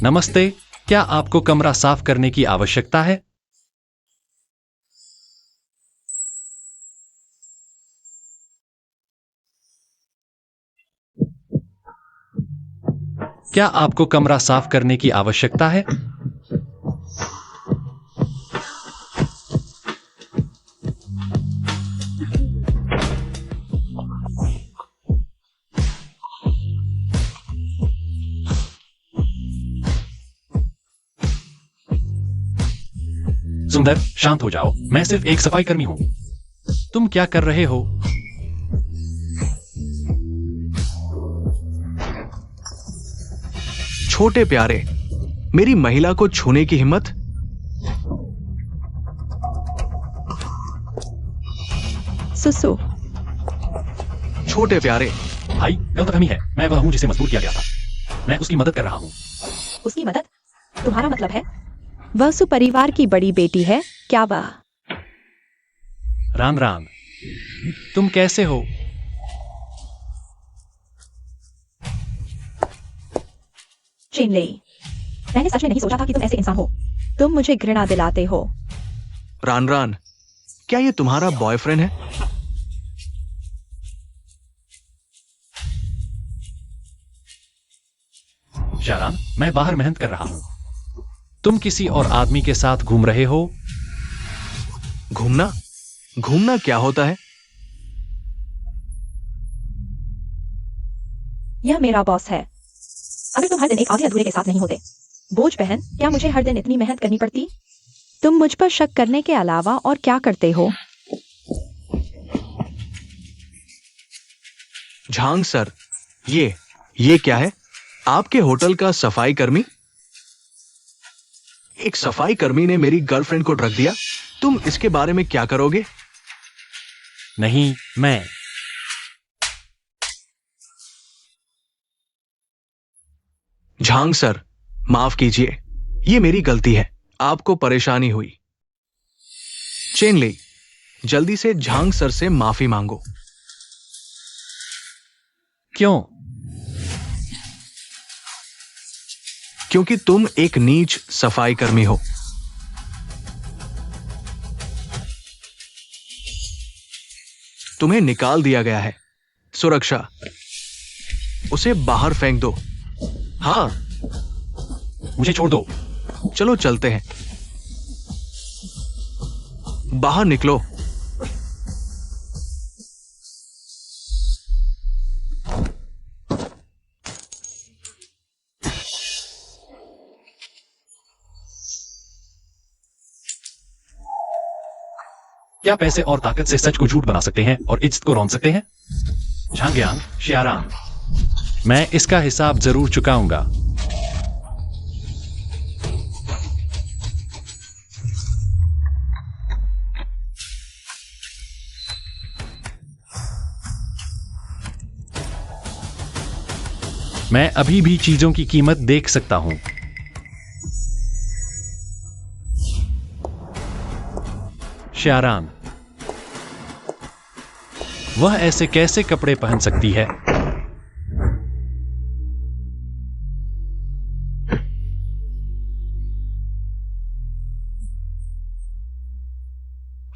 नमस्ते, क्या आपको कमरा साफ करने की आवश्यकता है? क्या आपको कमरा साफ करने की आवश्यकता है? सुंदर, शांत हो जाओ। मैं सिर्फ एक सफाई कर्मी हूं। तुम क्या कर रहे हो? छोटे प्यारे, मेरी महिला को छूने की हिम्मत। सुसु। छोटे प्यारे, भाई, गलतफहमी है। मैं वह हूं जिसे मजबूर किया गया था। मैं उसकी मदद कर रहा हूं। उसकी मदद? तुम्हारा मतलब है वह सुपरिवार की बड़ी बेटी है क्या? वह राम राम। तुम कैसे हो? चिनले, मैंने सच में नहीं सोचा था कि तुम ऐसे इंसान हो। तुम मुझे घृणा दिलाते हो। रान रान, क्या ये तुम्हारा बॉयफ्रेंड है? शारान, मैं बाहर मेहनत कर रहा हूं। तुम किसी और आदमी के साथ घूम रहे हो? घूमना? घूमना क्या होता है? यह मेरा बॉस है। अगर तुम हर दिन एक आधे अधूरे के साथ नहीं होते। बोझ बहन, क्या मुझे हर दिन इतनी मेहनत करनी पड़ती? तुम मुझ पर शक करने के अलावा और क्या करते हो? झांग सर, ये क्या है? आपके होटल का सफाई कर्मी? एक सफाई कर्मी ने मेरी गर्लफ्रेंड को ड्रग दिया। तुम इसके बारे में क्या करोगे? नहीं, मैं। झांग सर, माफ कीजिए, ये मेरी गलती है। आपको परेशानी हुई। चेनली, जल्दी से झांग सर से माफी मांगो। क्यों? क्योंकि तुम एक नीच सफाई कर्मी हो। तुम्हें निकाल दिया गया है। सुरक्षा, उसे बाहर फेंक दो। हाँ, मुझे छोड़ दो। चलो चलते हैं। बाहर निकलो। क्या पैसे और ताकत से सच को झूठ बना सकते हैं और इज्जत को रौंद सकते हैं? झांग्यांग, शियारान, मैं इसका हिसाब जरूर चुकाऊंगा। मैं अभी भी चीजों की कीमत देख सकता हूं। शियारान, वह ऐसे कैसे कपड़े पहन सकती है?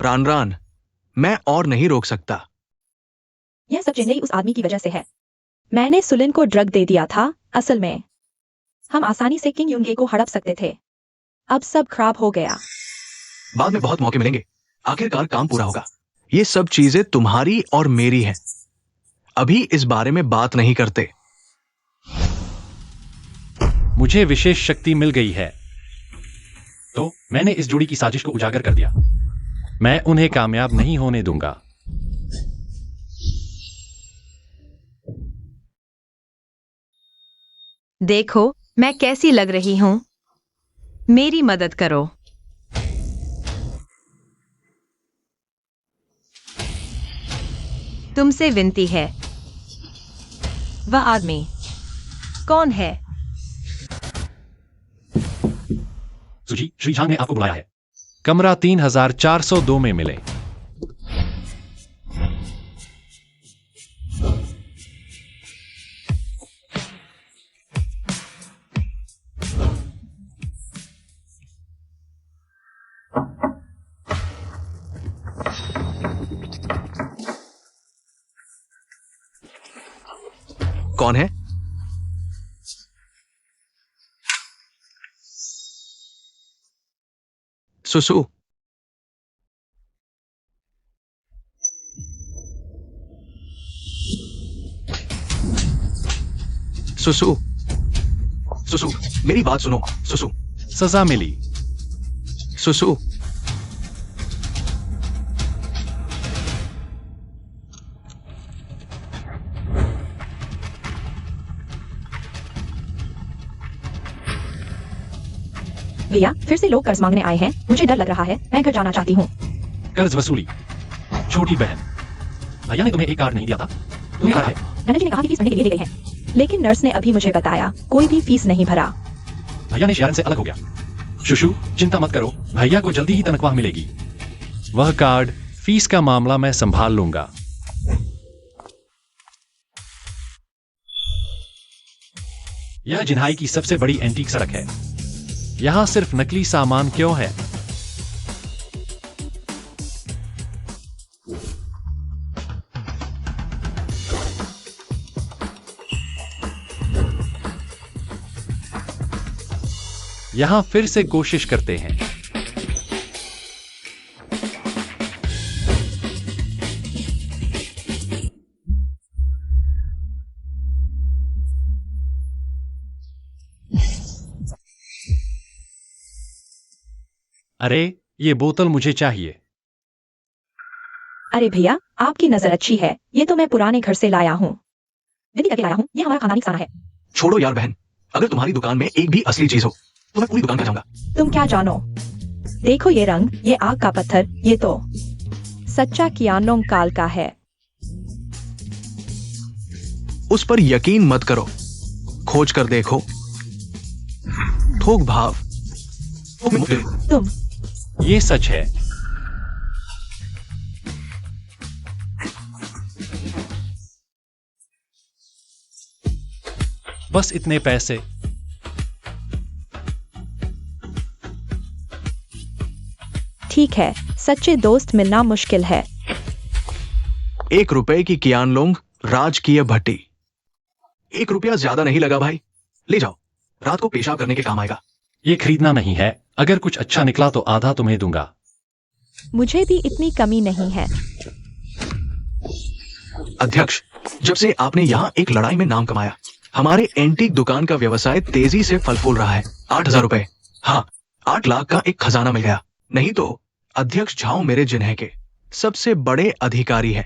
रान रान, मैं और नहीं रोक सकता। यह सब चेन्नई उस आदमी की वजह से है। मैंने सुलिन को ड्रग दे दिया था। असल में हम आसानी से किंग युंगे को हड़प सकते थे। अब सब खराब हो गया। बाद में बहुत मौके मिलेंगे। आखिरकार काम पूरा होगा। ये सब चीजें तुम्हारी और मेरी हैं। अभी इस बारे में बात नहीं करते। मुझे विशेष शक्ति मिल गई है, तो मैंने इस जोड़ी की साजिश को उजागर कर दिया। मैं उन्हें कामयाब नहीं होने दूंगा। देखो मैं कैसी लग रही हूं। मेरी मदद करो। तुमसे विनती है। वह आदमी कौन है? सुजी, श्री झांग ने आपको बुलाया है। कमरा 3402 में मिले। कौन है? सुसु। सुसु, सुसु, मेरी बात सुनो। सुसु, सजा मिली। सुसु। भैया फिर से लोग कर्ज मांगने आए हैं, मुझे डर लग रहा है, मैं घर जाना चाहती हूँ। कर्ज वसूली। छोटी बहन, भैया ने तुम्हें एक कार्ड नहीं दिया था? तुम्हें कार्ड है? नन्ना जी ने कहा कि फीस भरने के लिए ले गए हैं, लेकिन नर्स ने अभी मुझे बताया कोई भी फीस नहीं भरा। भैया ने शेरन से अलग हो गया। शुशु, चिंता मत करो, भैया को जल्दी ही तनख्वाह मिलेगी। वह कार्ड, फीस का मामला मैं संभाल लूंगा। यह जिन्हाई की सबसे बड़ी एंटीक सड़क है। यहां सिर्फ नकली सामान क्यों है? यहां फिर से कोशिश करते हैं। अरे, ये बोतल मुझे चाहिए। अरे भैया आपकी नजर अच्छी है, ये तो मैं पुराने घर से लाया हूँ, दीदी करके लाया हूँ, ये हमारा खानदानी खाना है। छोड़ो यार बहन, अगर तुम्हारी दुकान में एक भी असली चीज हो तो मैं पूरी दुकान खा जाऊंगा। तुम क्या जानो, देखो ये रंग, ये आग का पत्थर, ये तो सच्चा कियानोंग काल का है। उस पर यकीन मत करो, खोज कर देखो। थोक भाव। तुम ये सच है। बस इतने पैसे। ठीक है, सच्चे दोस्त मिलना मुश्किल है। 1 रुपए की कियानलोंग राजकीय भट्टी। 1 रुपया ज्यादा नहीं लगा भाई, ले जाओ, रात को पेशाब करने के काम आएगा। ये खरीदना नहीं है, अगर कुछ अच्छा निकला तो आधा तुम्हें दूंगा। मुझे भी इतनी कमी नहीं है। अध्यक्ष, जब से आपने यहाँ एक लड़ाई में नाम कमाया, हमारे एंटीक दुकान का व्यवसाय तेजी से फल फूल रहा है। 8,000 रुपए, हाँ 8 लाख का एक खजाना मिल गया। नहीं तो अध्यक्ष झाओ मेरे जिन्हें के सबसे बड़े अधिकारी है।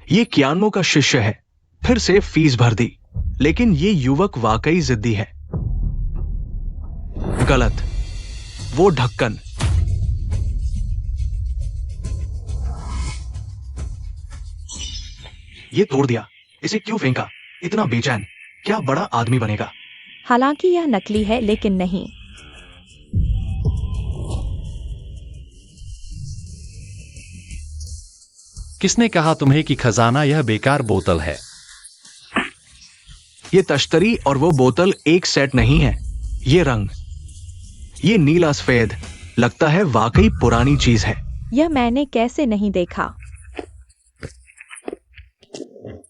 ये कियानमो का शिष्य है, फिर से फीस भर दी, लेकिन ये युवक वाकई जिद्दी है। गलत, वो ढक्कन। ये तोड़ दिया, इसे क्यों फेंका? इतना बेचैन, क्या बड़ा आदमी बनेगा? हालांकि यह नकली है, लेकिन नहीं। किसने कहा तुम्हें कि खजाना यह बेकार बोतल है? ये तश्तरी और वो बोतल एक सेट नहीं है। ये रंग, ये नीला सफेद, लगता है वाकई पुरानी चीज है। यह मैंने कैसे नहीं देखा।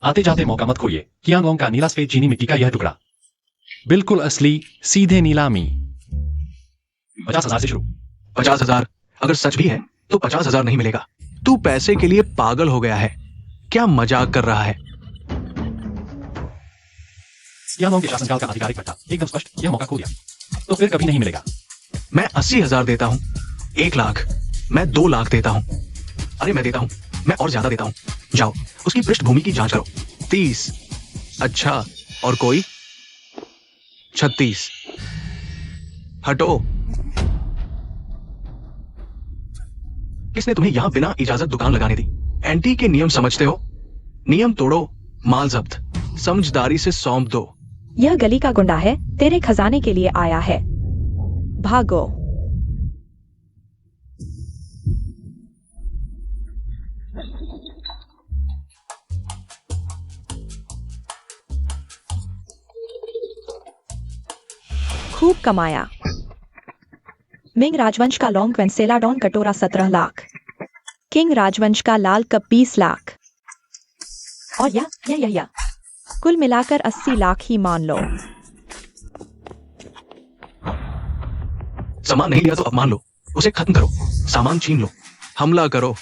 आते जाते मौका मत खोइए। कियांगोंग का नीला सफेद चीनी मिट्टी का यह टुकड़ा, बिल्कुल असली, सीधे नीलामी। 50,000 से शुरू। 50,000? अगर सच भी है तो 50,000 नहीं मिलेगा। तू पैसे के लिए पागल हो गया है, क्या मजाक कर रहा है? कियांगोंग के शासनकाल का आधिकारिक पट्टा एकदम स्पष्ट, यह मौका खो दिया तो फिर कभी नहीं मिलेगा। मैं 80,000 देता हूं। 1 लाख, मैं 2 लाख देता हूं। अरे मैं देता हूं, मैं और ज्यादा देता हूं। जाओ उसकी पृष्ठभूमि की जांच करो। 30। अच्छा, और कोई? 36। हटो। किसने तुम्हें यहां बिना इजाजत दुकान लगाने दी? एंटी के नियम समझते हो? नियम तोड़ो, माल जब्त। समझदारी से सौंप दो। यह गली का गुंडा है, तेरे खजाने के लिए आया है, भागो। खूब कमाया। मिंग राजवंश का लॉन्ग वेंसेलाडॉन कटोरा 17 लाख। किंग राजवंश का लाल कप 20 लाख। और यह कुल मिलाकर 80 लाख ही मान लो। सामान नहीं लिया तो अब मान लो, उसे खत्म करो, सामान छीन लो, हमला करो।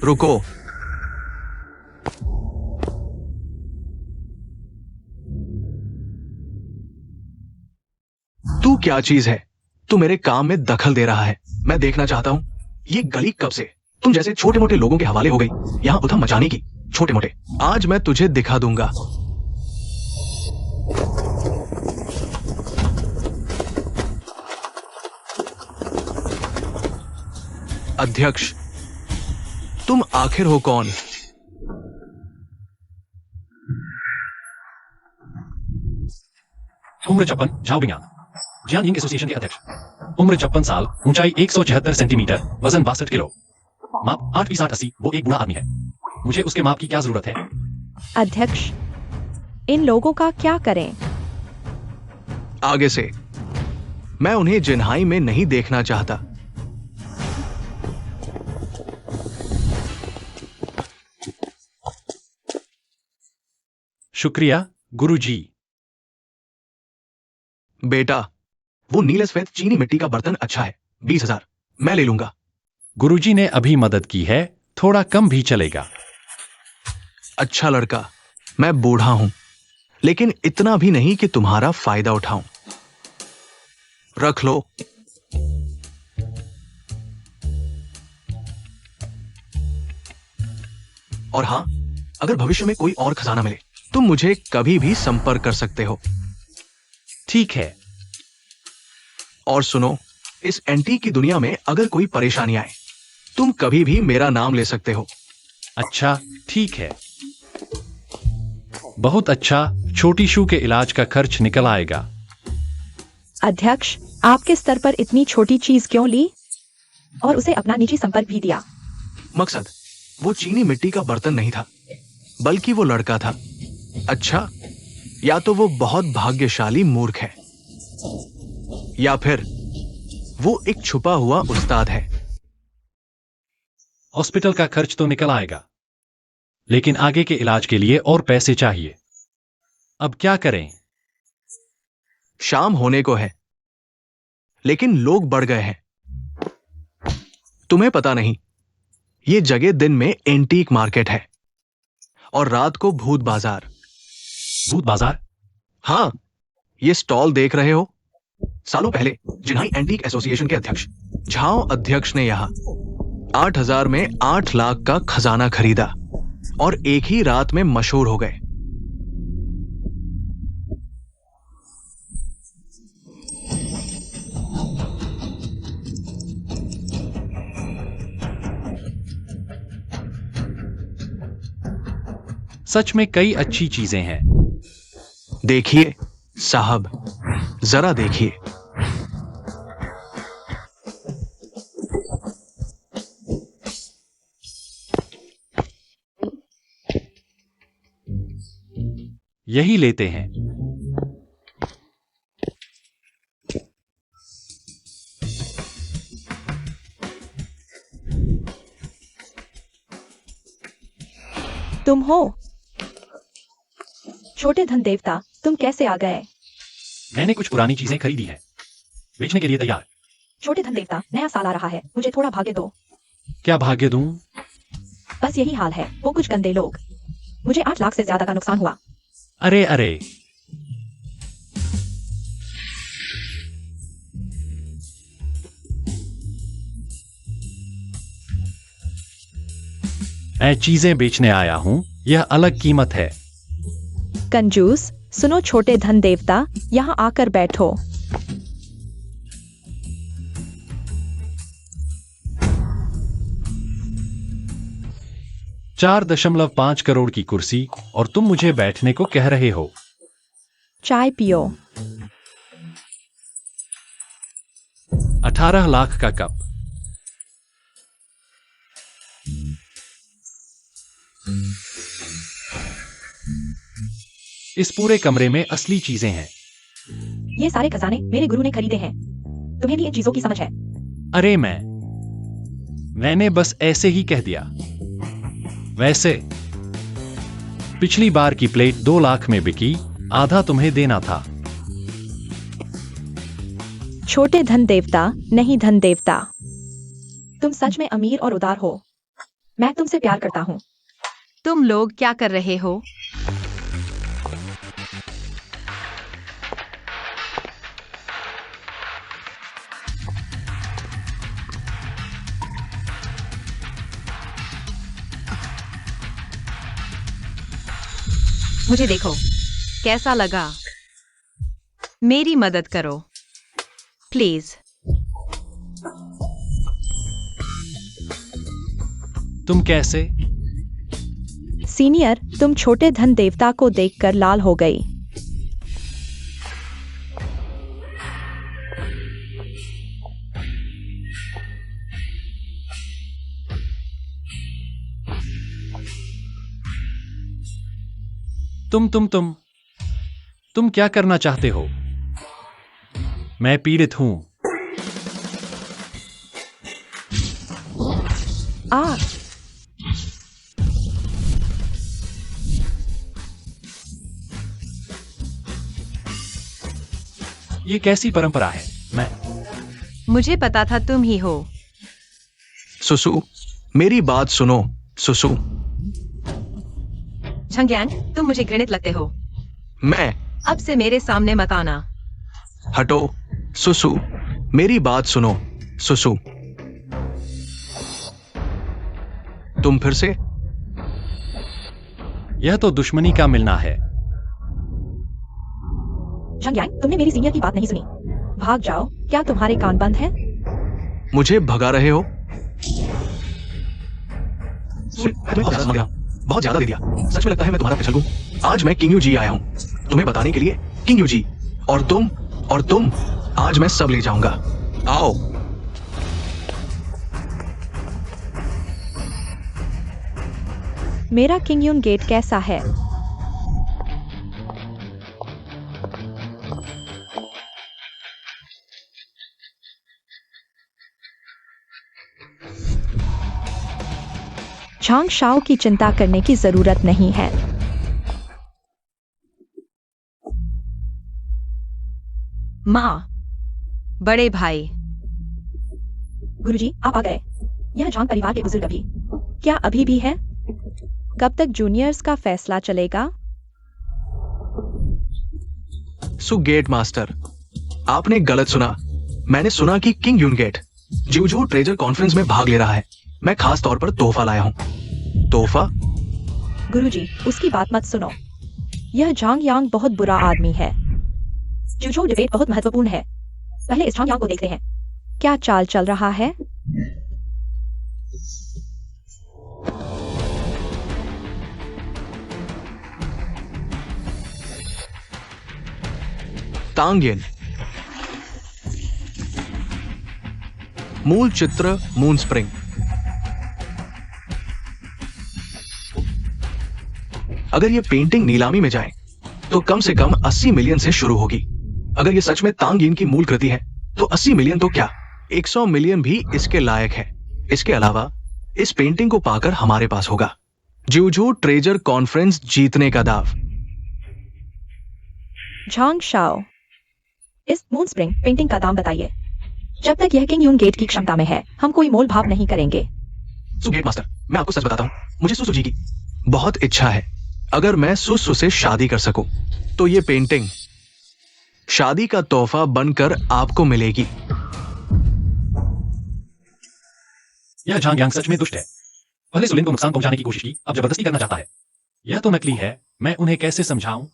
रुको। तू क्या चीज है? तू मेरे काम में दखल दे रहा है। मैं देखना चाहता हूं ये गली कब से तुम जैसे छोटे मोटे लोगों के हवाले हो गई, यहां उधम मचाने की। छोटे मोटे, आज मैं तुझे दिखा दूंगा। अध्यक्ष, तुम आखिर हो कौन? उम्र 56, झाओ बिंग जियान यिंग एसोसिएशन के अध्यक्ष। उम्र 56 साल, ऊंचाई 176 सेंटीमीटर, वजन 62 किलो, माप 8 फीट 60 80। वो एक बूढ़ा आदमी है। मुझे उसके माप की क्या जरूरत है? अध्यक्ष, इन लोगों का क्या करें? आगे से मैं उन्हें जिन्हाई में नहीं देखना चाहता। शुक्रिया गुरुजी। बेटा, वो नीले सफेद चीनी मिट्टी का बर्तन अच्छा है, 20,000 मैं ले लूंगा। गुरुजी ने अभी मदद की है, थोड़ा कम भी चलेगा। अच्छा लड़का, मैं बूढ़ा हूं, लेकिन इतना भी नहीं कि तुम्हारा फायदा उठाऊं। रख लो। और हां, अगर भविष्य में कोई और खजाना मिले, तुम मुझे कभी भी संपर्क कर सकते हो। ठीक है। और सुनो, इस एंटीक की दुनिया में अगर कोई परेशानी आए, तुम कभी भी मेरा नाम ले सकते हो। अच्छा, ठीक है। बहुत अच्छा, छोटी शू के इलाज का खर्च निकल आएगा। अध्यक्ष, आपके स्तर पर इतनी छोटी चीज क्यों ली और उसे अपना निजी संपर्क भी दिया? मकसद वो चीनी मिट्टी का बर्तन नहीं था, बल्कि वो लड़का था। अच्छा, या तो वो बहुत भाग्यशाली मूर्ख है, या फिर वो एक छुपा हुआ उस्ताद है। हॉस्पिटल का खर्च तो निकल आएगा, लेकिन आगे के इलाज के लिए और पैसे चाहिए। अब क्या करें? शाम होने को है, लेकिन लोग बढ़ गए हैं। तुम्हें पता नहीं, ये जगह दिन में एंटीक मार्केट है और रात को भूत बाजार। भूत बाजार? हां, ये स्टॉल देख रहे हो? सालों पहले जिन्हाई एंटीक एसोसिएशन के अध्यक्ष झाओ अध्यक्ष ने यहां 8,000 में 8 लाख का खजाना खरीदा और एक ही रात में मशहूर हो गए। सच में कई अच्छी चीजें हैं। देखिए साहब, जरा देखिए। यही लेते हैं। तुम हो? छोटे धन देवता, तुम कैसे आ गए? मैंने कुछ पुरानी चीजें खरीदी हैं, बेचने के लिए तैयार। छोटे धन देवता, नया साल आ रहा है, मुझे थोड़ा भाग्य दो। क्या भाग्य दूं? बस यही हाल है, वो कुछ गंदे लोग। मुझे 8 लाख से ज्यादा का नुकसान हुआ। अरे अरे, मैं चीजें बेचने आया हूं, यह अलग कीमत है। कंजूस, सुनो छोटे धन देवता, यहाँ आकर बैठो। 4.5 करोड़ की कुर्सी और तुम मुझे बैठने को कह रहे हो? चाय पियो। 18 लाख का कप। इस पूरे कमरे में असली चीजें हैं। ये सारे खजाने मेरे गुरु ने खरीदे हैं। तुम्हें नहीं इन चीजों की समझ है। अरे मैंने बस ऐसे ही कह दिया। वैसे पिछली बार की प्लेट 2 लाख में बिकी, आधा तुम्हें देना था। छोटे धन देवता, नहीं धन देवता। तुम सच में अमीर और उदार हो। मैं तुमसे प्यार करता हूँ। तुम लोग क्या कर रहे हो? मुझे देखो, कैसा लगा? मेरी मदद करो प्लीज। तुम कैसे? सीनियर, तुम छोटे धन देवता को देखकर लाल हो गई। तुम क्या करना चाहते हो? मैं पीड़ित हूं। आ ये कैसी परंपरा है? मुझे पता था तुम ही हो। सुसु, मेरी बात सुनो। सुसु, झंग्यांग, तुम मुझे घृणित लगते हो। मैं अब से मेरे सामने मत आना। हटो। सुसु, मेरी बात सुनो। सुसु, तुम फिर से? यह तो दुश्मनी का मिलना है। झंग्यांग, तुमने मेरी सीनियर की बात नहीं सुनी। भाग जाओ। क्या तुम्हारे कान बंद हैं? मुझे भगा रहे हो? बहुत ज्यादा दे दिया। सच में लगता है मैं तुम्हारा फिसल हूं। आज मैं किंग यू जी आया हूं तुम्हें बताने के लिए। किंग यू जी, और तुम आज मैं सब ले जाऊंगा। आओ। मेरा किंग यून गेट कैसा है? झांग शाओ की चिंता करने की जरूरत नहीं है। माँ, बड़े भाई। गुरुजी, आप आ गए। यह झांग परिवार के बुजुर्ग अभी क्या अभी भी है? कब तक जूनियर्स का फैसला चलेगा? गेट मास्टर, आपने गलत सुना। मैंने सुना कि किंग यून गेट जिवजू ट्रेजर कॉन्फ्रेंस में भाग ले रहा है। मैं खास तौर पर तोहफा लाया हूं। तोहफा? गुरुजी, उसकी बात मत सुनो। यह झांग यांग बहुत बुरा आदमी है। जुजो डिबेट बहुत महत्वपूर्ण है। पहले इस झांग यांग को देखते हैं। क्या चाल चल रहा है? तांगियन। मूल चित्र मून स्प्रिंग। अगर ये पेंटिंग नीलामी में जाए तो कम से कम 80 मिलियन से शुरू होगी। अगर ये सच में तांगियन की मूल कृति है तो 80 मिलियन तो क्या, 100 मिलियन भी इसके लायक है। इसके अलावा इस पेंटिंग को पाकर हमारे पास होगा जिवजू ट्रेजर कॉन्फ्रेंस जीतने का दाव। झांग शाओ, इस मून स्प्रिंग पेंटिंग का दाम बताइए। जब तक यह किंग यून गेट की क्षमता में है, हम कोई मोल भाव नहीं करेंगे। गेट मास्टर, मैं आपको सच बताता हूं, मुझे सुसु जी की बहुत इच्छा है। अगर मैं सुसु से शादी कर सकूं तो ये पेंटिंग शादी का तोहफा बनकर आपको मिलेगी। यह झांग यांग सच में दुष्ट है। पहले सुलिन को नुकसान पहुंचाने की कोशिश की, अब जबरदस्ती करना चाहता है। यह तो नकली है। मैं उन्हें कैसे समझाऊं?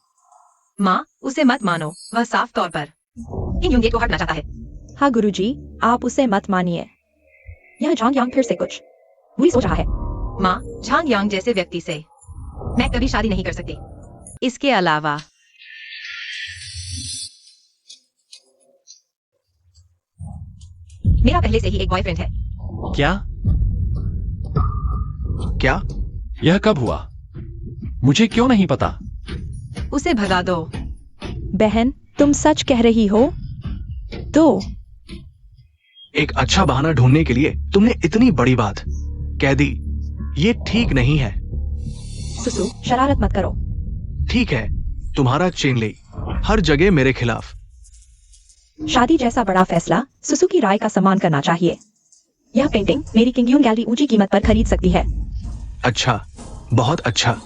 माँ, उसे मत मानो। वह साफ तौर पर किंग यून गेट को हटना चाहता है। हाँ गुरुजी, आप उसे मत मानिए। यह झांग यांग फिर से कुछ बुरी सोच रहा है। माँ, झांग यांग जैसे व्यक्ति से मैं कभी शादी नहीं कर सकती। इसके अलावा मेरा पहले से ही एक बॉयफ्रेंड है। क्या? यह कब हुआ? मुझे क्यों नहीं पता? उसे भगा दो। बहन, तुम सच कह रही हो? तो एक अच्छा बहाना ढूंढने के लिए तुमने इतनी बड़ी बात कह दी। ये ठीक नहीं है। सुसु, शरारत मत करो। ठीक है, तुम्हारा चेनलई हर जगह मेरे खिलाफ। शादी जैसा बड़ा फैसला सुसु की राय का सम्मान करना चाहिए। यह पेंटिंग मेरी किंगयून गैलरी ऊंची कीमत पर खरीद सकती है। अच्छा, बहुत अच्छा।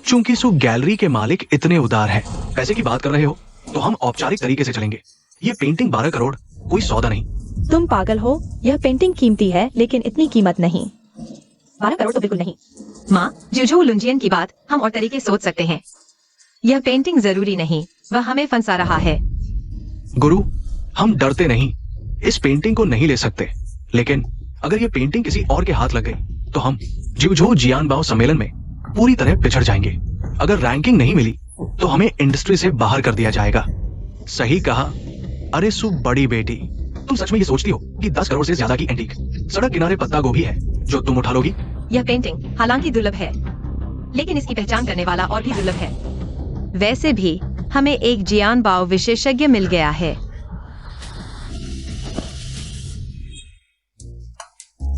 चूंकि सु गैलरी के मालिक इतने उदार हैं, पैसे की बात कर रहे हो तो हम औपचारिक तरीके से चलेंगे। ये पेंटिंग 12 करोड़ कोई सौदा नहीं। तुम पागल हो, यह पेंटिंग कीमती है लेकिन इतनी कीमत नहीं। 12 करोड़ तो बिल्कुल नहीं। माँ, जुजू लुंजियन की बात हम और तरीके सोच सकते हैं। यह पेंटिंग जरूरी नहीं, वह हमें फंसा रहा है। गुरु, हम डरते नहीं, इस पेंटिंग को नहीं ले सकते। लेकिन अगर ये पेंटिंग किसी और के हाथ लग गई तो हम जिवझो जियानबाओ सम्मेलन में पूरी तरह पिछड़ जाएंगे। अगर रैंकिंग नहीं मिली तो हमें इंडस्ट्री से बाहर कर दिया जाएगा। सही कहा। अरे सु बड़ी बेटी, तुम सच में ये सोचती हो कि 10 करोड़ से ज्यादा की एंटीक सड़क किनारे पत्ता गोभी है जो तुम उठा लोगी? यह पेंटिंग हालांकि दुर्लभ है, लेकिन इसकी पहचान करने वाला और भी दुर्लभ है। वैसे भी हमें एक जियानबाओ विशेषज्ञ मिल गया है।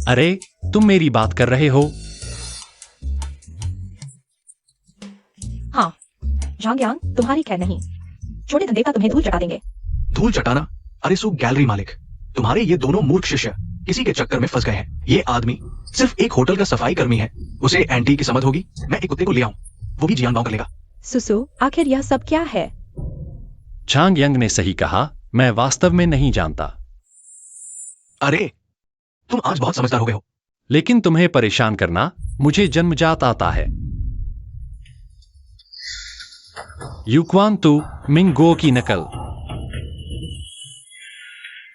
अरे, तुम मेरी बात कर रहे हो? हाँ, झांगयांग, तुम्हारी खैर नहीं। छोटे धंधे तुम्हें धूल चटा देंगे। धूल चटाना? अरे सु गैलरी मालिक, तुम्हारे ये दोनों मूर्ख शिष्य किसी के चक्कर में फंस गए हैं। ये आदमी सिर्फ एक होटल का सफाई कर्मी है, उसे एंटी की समझ होगी। मैं एक कुत्ते को ले आऊं, वो भी जियानबाओ कर लेगा। सुसु, आखिर यह सब क्या है? झांग यंग ने सही कहा, मैं वास्तव में नहीं जानता। अरे, तुम आज बहुत समझदार हो गए हो। लेकिन तुम्हें परेशान करना मुझे जन्मजात आता है। यूक्वान तू मिंगो की नकल।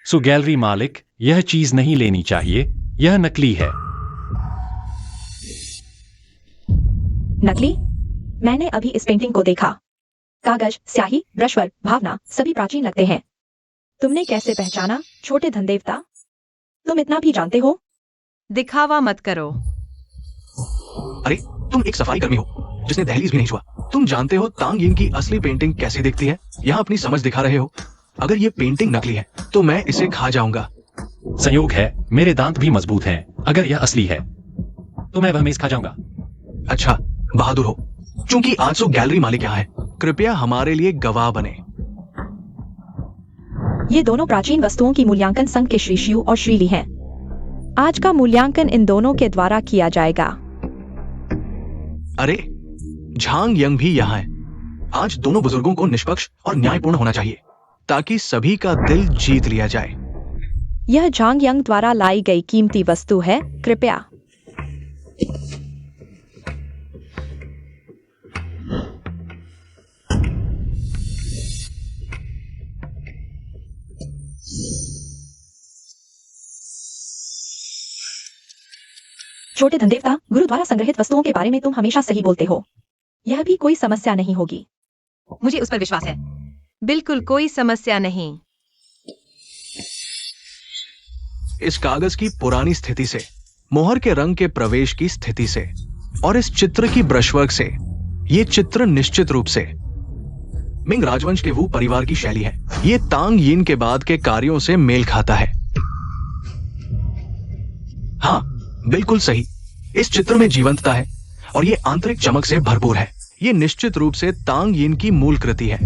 सो गैलरी मालिक, यह चीज नहीं लेनी चाहिए, यह नकली है। नकली? मैंने अभी इस पेंटिंग को देखा। कागज, स्याही, ब्रशवर्क, भावना सभी प्राचीन लगते हैं। तुमने कैसे पहचाना, छोटे धनदेवता? तुम इतना भी जानते हो? दिखावा मत करो। अरे, तुम एक सफाई कर्मी हो जिसने दहलीज भी नहीं छुआ। तुम जानते हो तांग यिन की असली पेंटिंग कैसी दिखती है? यहाँ अपनी समझ दिखा रहे हो। अगर ये पेंटिंग नकली है तो मैं इसे खा जाऊंगा। संयोग है, मेरे दांत भी मजबूत हैं। अगर यह असली है तो मैं वह मेज खा जाऊंगा। अच्छा, बहादुर हो। चूंकि आज सो गैलरी मालिक यहाँ है, कृपया हमारे लिए गवाह बने। ये दोनों प्राचीन वस्तुओं की मूल्यांकन संघ के श्री शिव और श्रीली हैं। आज का मूल्यांकन इन दोनों के द्वारा किया जाएगा। अरे, झांग यंग भी यहाँ है। आज दोनों बुजुर्गों को निष्पक्ष और न्यायपूर्ण होना चाहिए ताकि सभी का दिल जीत लिया जाए। यह झांग यंग द्वारा लाई गई कीमती वस्तु है, कृपया। छोटे धनदेवता, गुरु द्वारा संग्रहित वस्तुओं के बारे में तुम हमेशा सही बोलते हो। यह भी कोई समस्या नहीं होगी। मुझे उस पर विश्वास है। बिल्कुल कोई समस्या नहीं। इस कागज की पुरानी स्थिति से, मोहर के रंग के प्रवेश की स्थिति से और इस चित्र की ब्रशवर्क से, ये चित्र निश्चित रूप से मिंग राजवंश के वू परिवार की शैली है। ये तांग यिन के बाद के कार्यों से मेल खाता है। हाँ, बिल्कुल सही। इस चित्र में जीवंतता है और ये आंतरिक चमक से भरपूर है। ये निश्चित रूप से तांग यिन की मूल कृति है।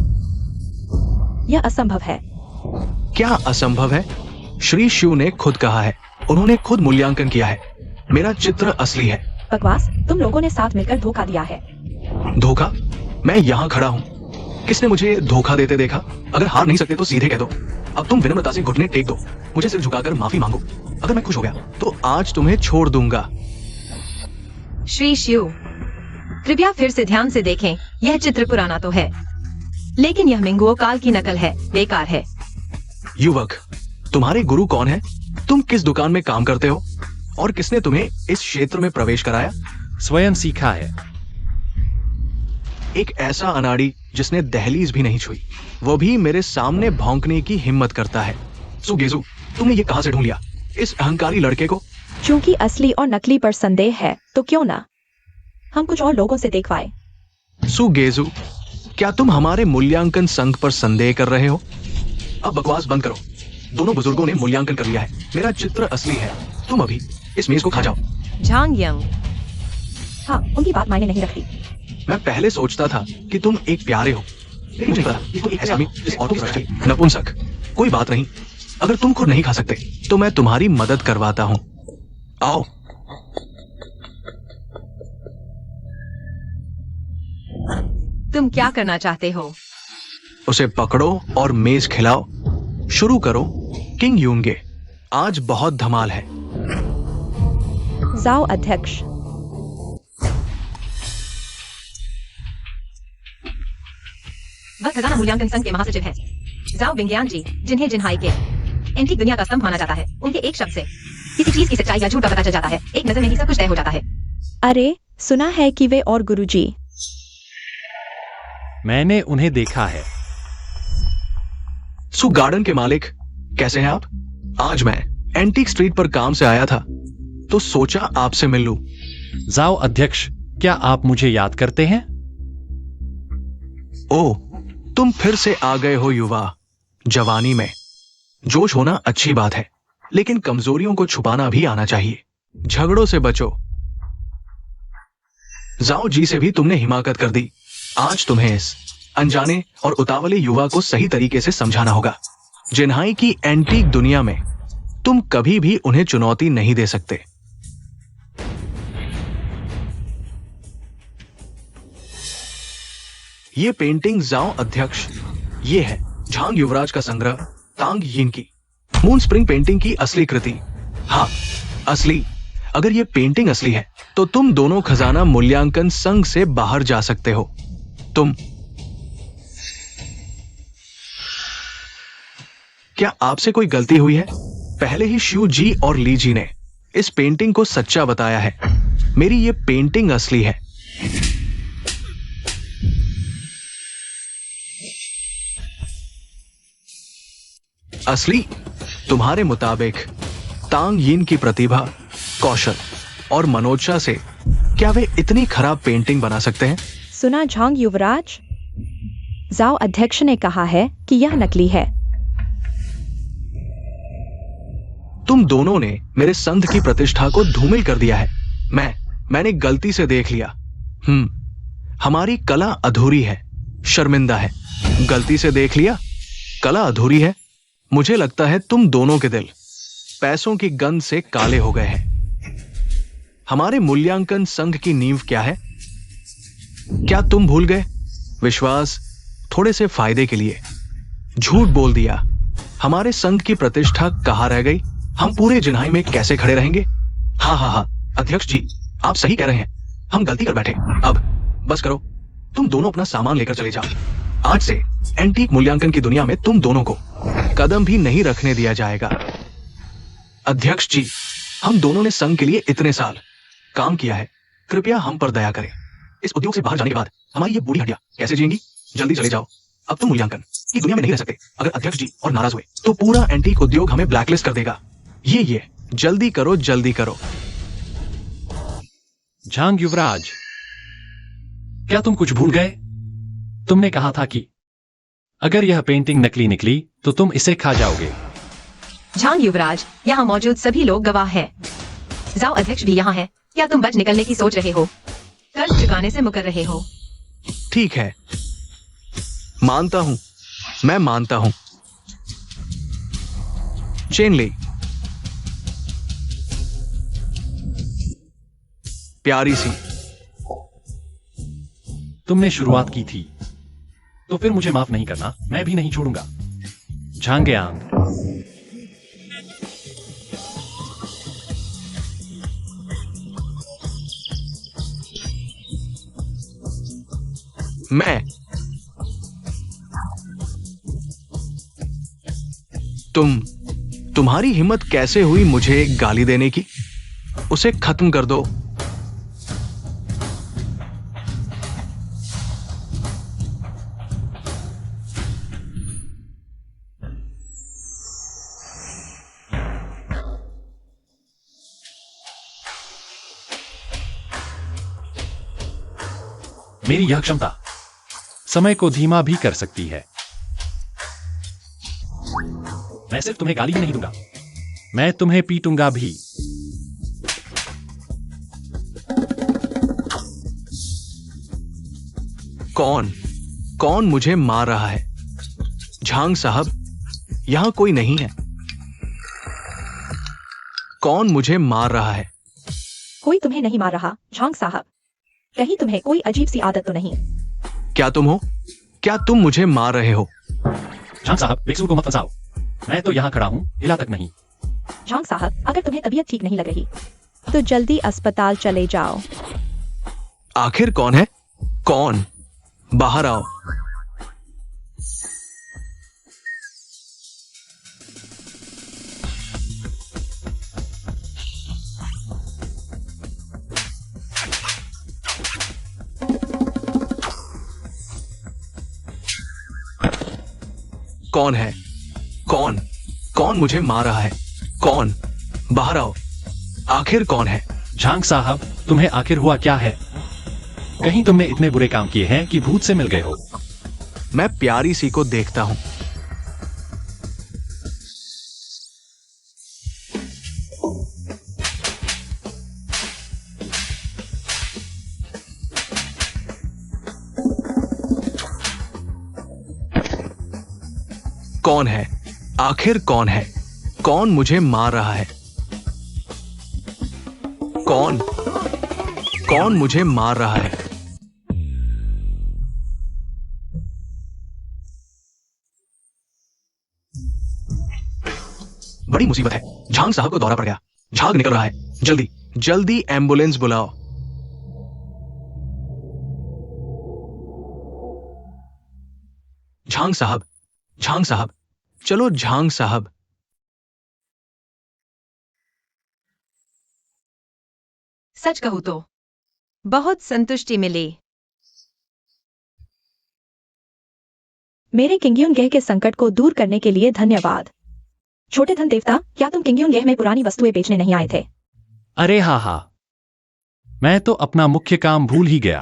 यह असंभव है। क्या असंभव है? श्री शिव ने खुद कहा है, उन्होंने खुद मूल्यांकन किया है। मेरा चित्र असली है। बकवास, तुम लोगों ने साथ मिलकर धोखा दिया है। धोखा? मैं यहाँ खड़ा हूँ, किसने मुझे धोखा देते देखा? अगर हार नहीं सकते तो सीधे कह दो। अब तुम विनम्रता से घुटने टेक दो, मुझे सिर झुकाकर माफी मांगो। अगर मैं खुश हो गया तो आज तुम्हें छोड़ दूंगा। श्री शिव, कृपया फिर से ध्यान से देखें। यह चित्र पुराना तो है, लेकिन यह मिंगुओ काल की नकल है, बेकार है। युवक, तुम्हारे गुरु कौन है? तुम किस दुकान में काम करते हो? और किसने तुम्हें इस क्षेत्र में प्रवेश कराया? स्वयं सीखा है। एक ऐसा अनाड़ी जिसने दहलीज भी नहीं छुई, वो भी मेरे सामने भौंकने की हिम्मत करता है। सुगेजू, तुमने ये कहां से ढूंढ लिया, इस अहंकारी लड़के को? चूंकि असली और नकली पर संदेह है तो क्यों ना हम कुछ और लोगों से देखवाएं। सुगेजू, क्या तुम हमारे मूल्यांकन संघ पर संदेह कर रहे हो? अब बकवास बंद करो। दोनों बुजुर्गों ने मूल्यांकन कर लिया है। मेरा चित्र असली है। तुम अभी इस मेज को खा जाओ। झांग यंग, हाँ, उनकी बात मायने नहीं रखती। मैं पहले सोचता था कि तुम एक प्यारे हो, लेकिन मुझे पता कि तुम एक ऐसा आदमी जिस औरतों की सुरक्षा के नपुंसक। कोई बात नहीं, अगर तुम खुद नहीं खा सकते तो मैं तुम्हारी मदद करवाता हूँ। आओ। तुम क्या करना चाहते हो? उसे पकड़ो और मेज खिलाओ। शुरू करो किंग यूनगे। आज बहुत धमाल है। जाओ अध्यक्ष। वह खजाना मूल्यांकन संघ के महासचिव हैं, जाओ बिंगयान जी, जिन्हें जिन्हाई के एंटीक दुनिया का स्तंभ माना जाता है। उनके एक शब्द से किसी चीज की सच्चाई या झूठ का पता चल जाता है। एक नजर में ही सब कुछ तय हो जाता है। अरे, सुना है कि वे और गुरुजी। मैंने उन्हें देखा है। सु गार्डन के मालिक, कैसे हैं आप? आज मैं एंटीक स्ट्रीट पर काम से आया था तो सोचा आपसे मिल लूं। जाओ अध्यक्ष, क्या आप मुझे याद करते हैं? ओह, तुम फिर से आ गए हो युवा। जवानी में जोश होना अच्छी बात है, लेकिन कमजोरियों को छुपाना भी आना चाहिए। झगड़ों से बचो। जाओ जी से भी तुमने हिमाकत कर दी। आज तुम्हें इस अनजाने और उतावले युवा को सही तरीके से समझाना होगा। जिन्हाई की एंटीक दुनिया में तुम कभी भी उन्हें चुनौती नहीं दे सकते। ये पेंटिंग जाओ अध्यक्ष, ये है झांग युवराज का संग्रह तांग यिन की मून स्प्रिंग पेंटिंग की असली कृति। हाँ, असली। अगर ये पेंटिंग असली है तो तुम दोनों खजाना मूल्यांकन संघ से बाहर जा सकते हो। तुम क्या आपसे कोई गलती हुई है? पहले ही शिव जी और ली जी ने इस पेंटिंग को सच्चा बताया है। मेरी ये पेंटिंग असली है। असली? तुम्हारे मुताबिक तांग यिन की प्रतिभा, कौशल और मनोचा से क्या वे इतनी खराब पेंटिंग बना सकते हैं? सुना झांग युवराज, जाओ अध्यक्ष ने कहा है कि यह नकली है। तुम दोनों ने मेरे संघ की प्रतिष्ठा को धूमिल कर दिया है। मैंने गलती से देख लिया। हमारी कला अधूरी है। शर्मिंदा है। गलती से देख लिया, कला अधूरी है। मुझे लगता है तुम दोनों के दिल पैसों की गंध से काले हो गए हैं। हमारे मूल्यांकन संघ की नींव क्या है? क्या तुम भूल गए? विश्वास, थोड़े से फायदे के लिए झूठ बोल दिया। हमारे संघ की प्रतिष्ठा कहां रह गई? हम पूरे जिन्हाई में कैसे खड़े रहेंगे? हाँ, अध्यक्ष जी, आप सही कह रहे हैं। हम गलती कर बैठे। अब बस करो। तुम दोनों अपना सामान लेकर चले जाओ। आज से एंटीक मूल्यांकन की दुनिया में तुम दोनों को कदम भी नहीं रखने दिया जाएगा। अध्यक्ष जी, हम दोनों ने संघ के लिए इतने साल काम किया है। कृपया हम पर दया करें। इस उद्योग से बाहर जाने के बाद हमारी ये बूढ़ी हड्डियां कैसे जिएंगी? जल्दी चले जाओ। अब तुम मूल्यांकन की दुनिया में नहीं रह सकते। अगर अध्यक्ष जी और नाराज हुए तो पूरा एंटीक उद्योग हमें ब्लैकलिस्ट कर देगा। ये जल्दी करो, जल्दी करो। झांग युवराज, क्या तुम कुछ भूल गए? तुमने कहा था कि अगर यह पेंटिंग नकली निकली तो तुम इसे खा जाओगे। झांग युवराज, यहाँ मौजूद सभी लोग गवाह हैं। जाओ अध्यक्ष भी यहाँ है। क्या तुम बच निकलने की सोच रहे हो? कर्ज चुकाने से मुकर रहे हो? ठीक है, मानता हूं, मैं मानता हूं। चेनली, प्यारी सी, तुमने शुरुआत की थी तो फिर मुझे माफ नहीं करना। मैं भी नहीं छोड़ूंगा। झांगयांग, तुम्हारी हिम्मत कैसे हुई मुझे गाली देने की? उसे खत्म कर दो। मेरी यह क्षमता समय को धीमा भी कर सकती है। मैं सिर्फ तुम्हें गाली ही नहीं दूंगा, मैं तुम्हें पीटूंगा भी। कौन मुझे मार रहा है? झांग साहब, यहां कोई नहीं है। कौन मुझे मार रहा है? कोई तुम्हें नहीं मार रहा, झांग साहब। कहीं तुम्हें कोई अजीब सी आदत तो नहीं? क्या तुम हो? क्या तुम मुझे मार रहे हो? झांग साहब, भिक्षु को मत फंसाओ, मैं तो यहाँ खड़ा हूँ, हिला तक नहीं। झांग साहब, अगर तुम्हें तबीयत ठीक नहीं लग रही तो जल्दी अस्पताल चले जाओ। आखिर कौन है? कौन? बाहर आओ। कौन है? कौन मुझे मार रहा है? कौन? बाहर आओ। आखिर कौन है? झांग साहब, तुम्हें आखिर हुआ क्या है? कहीं तुमने इतने बुरे काम किए हैं कि भूत से मिल गए हो? मैं प्यारी सी को देखता हूं। कौन है? आखिर कौन है? कौन मुझे मार रहा है? कौन मुझे मार रहा है? बड़ी मुसीबत है। झांग साहब को दौरा पड़ गया। झाग निकल रहा है। जल्दी एम्बुलेंस बुलाओ। झांग साहब, चलो झांग साहब। सच कहूं तो बहुत संतुष्टि मिली। मेरे किंग्युनगेह के संकट को दूर करने के लिए धन्यवाद। छोटे धन देवता, क्या तुम किंग्युनगेह में पुरानी वस्तुएं बेचने नहीं आए थे? अरे हाँ, मैं तो अपना मुख्य काम भूल ही गया।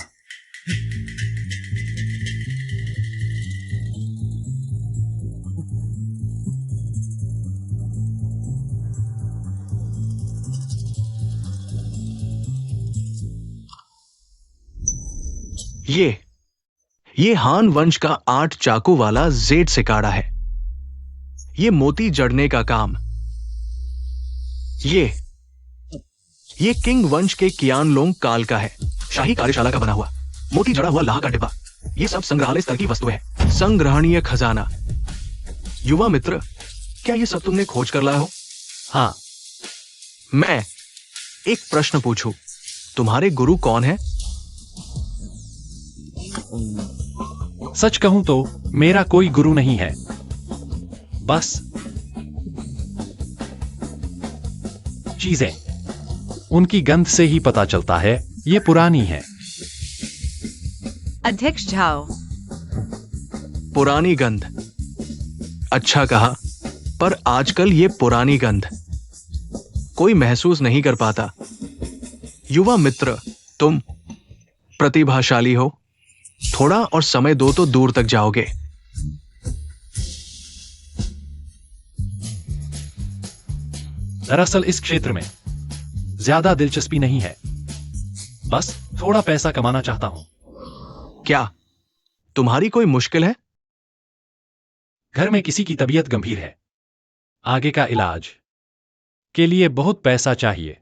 ये हान वंश का 8 चाकू वाला जेड सिकाड़ा है। ये मोती जड़ने का काम। ये किंग वंश के कियानलोंग काल का है, शाही कार्यशाला का बना हुआ मोती जड़ा हुआ लाह का डिब्बा। ये सब संग्रहालय स्तर की वस्तुएं हैं। संग्रहणीय खजाना। युवा मित्र, क्या ये सब तुमने खोज कर लाए हो? हाँ। मैं एक प्रश्न पूछूं, तुम्हारे गुरु कौन है? सच कहूं तो मेरा कोई गुरु नहीं है, बस चीजें, उनकी गंध से ही पता चलता है ये पुरानी है। अध्यक्ष झाओ, पुरानी गंध। अच्छा कहा, पर आजकल ये पुरानी गंध कोई महसूस नहीं कर पाता। युवा मित्र, तुम प्रतिभाशाली हो, थोड़ा और समय दो तो दूर तक जाओगे। दरअसल इस क्षेत्र में ज्यादा दिलचस्पी नहीं है, बस थोड़ा पैसा कमाना चाहता हूं। क्या तुम्हारी कोई मुश्किल है? घर में किसी की तबीयत गंभीर है, आगे का इलाज के लिए बहुत पैसा चाहिए।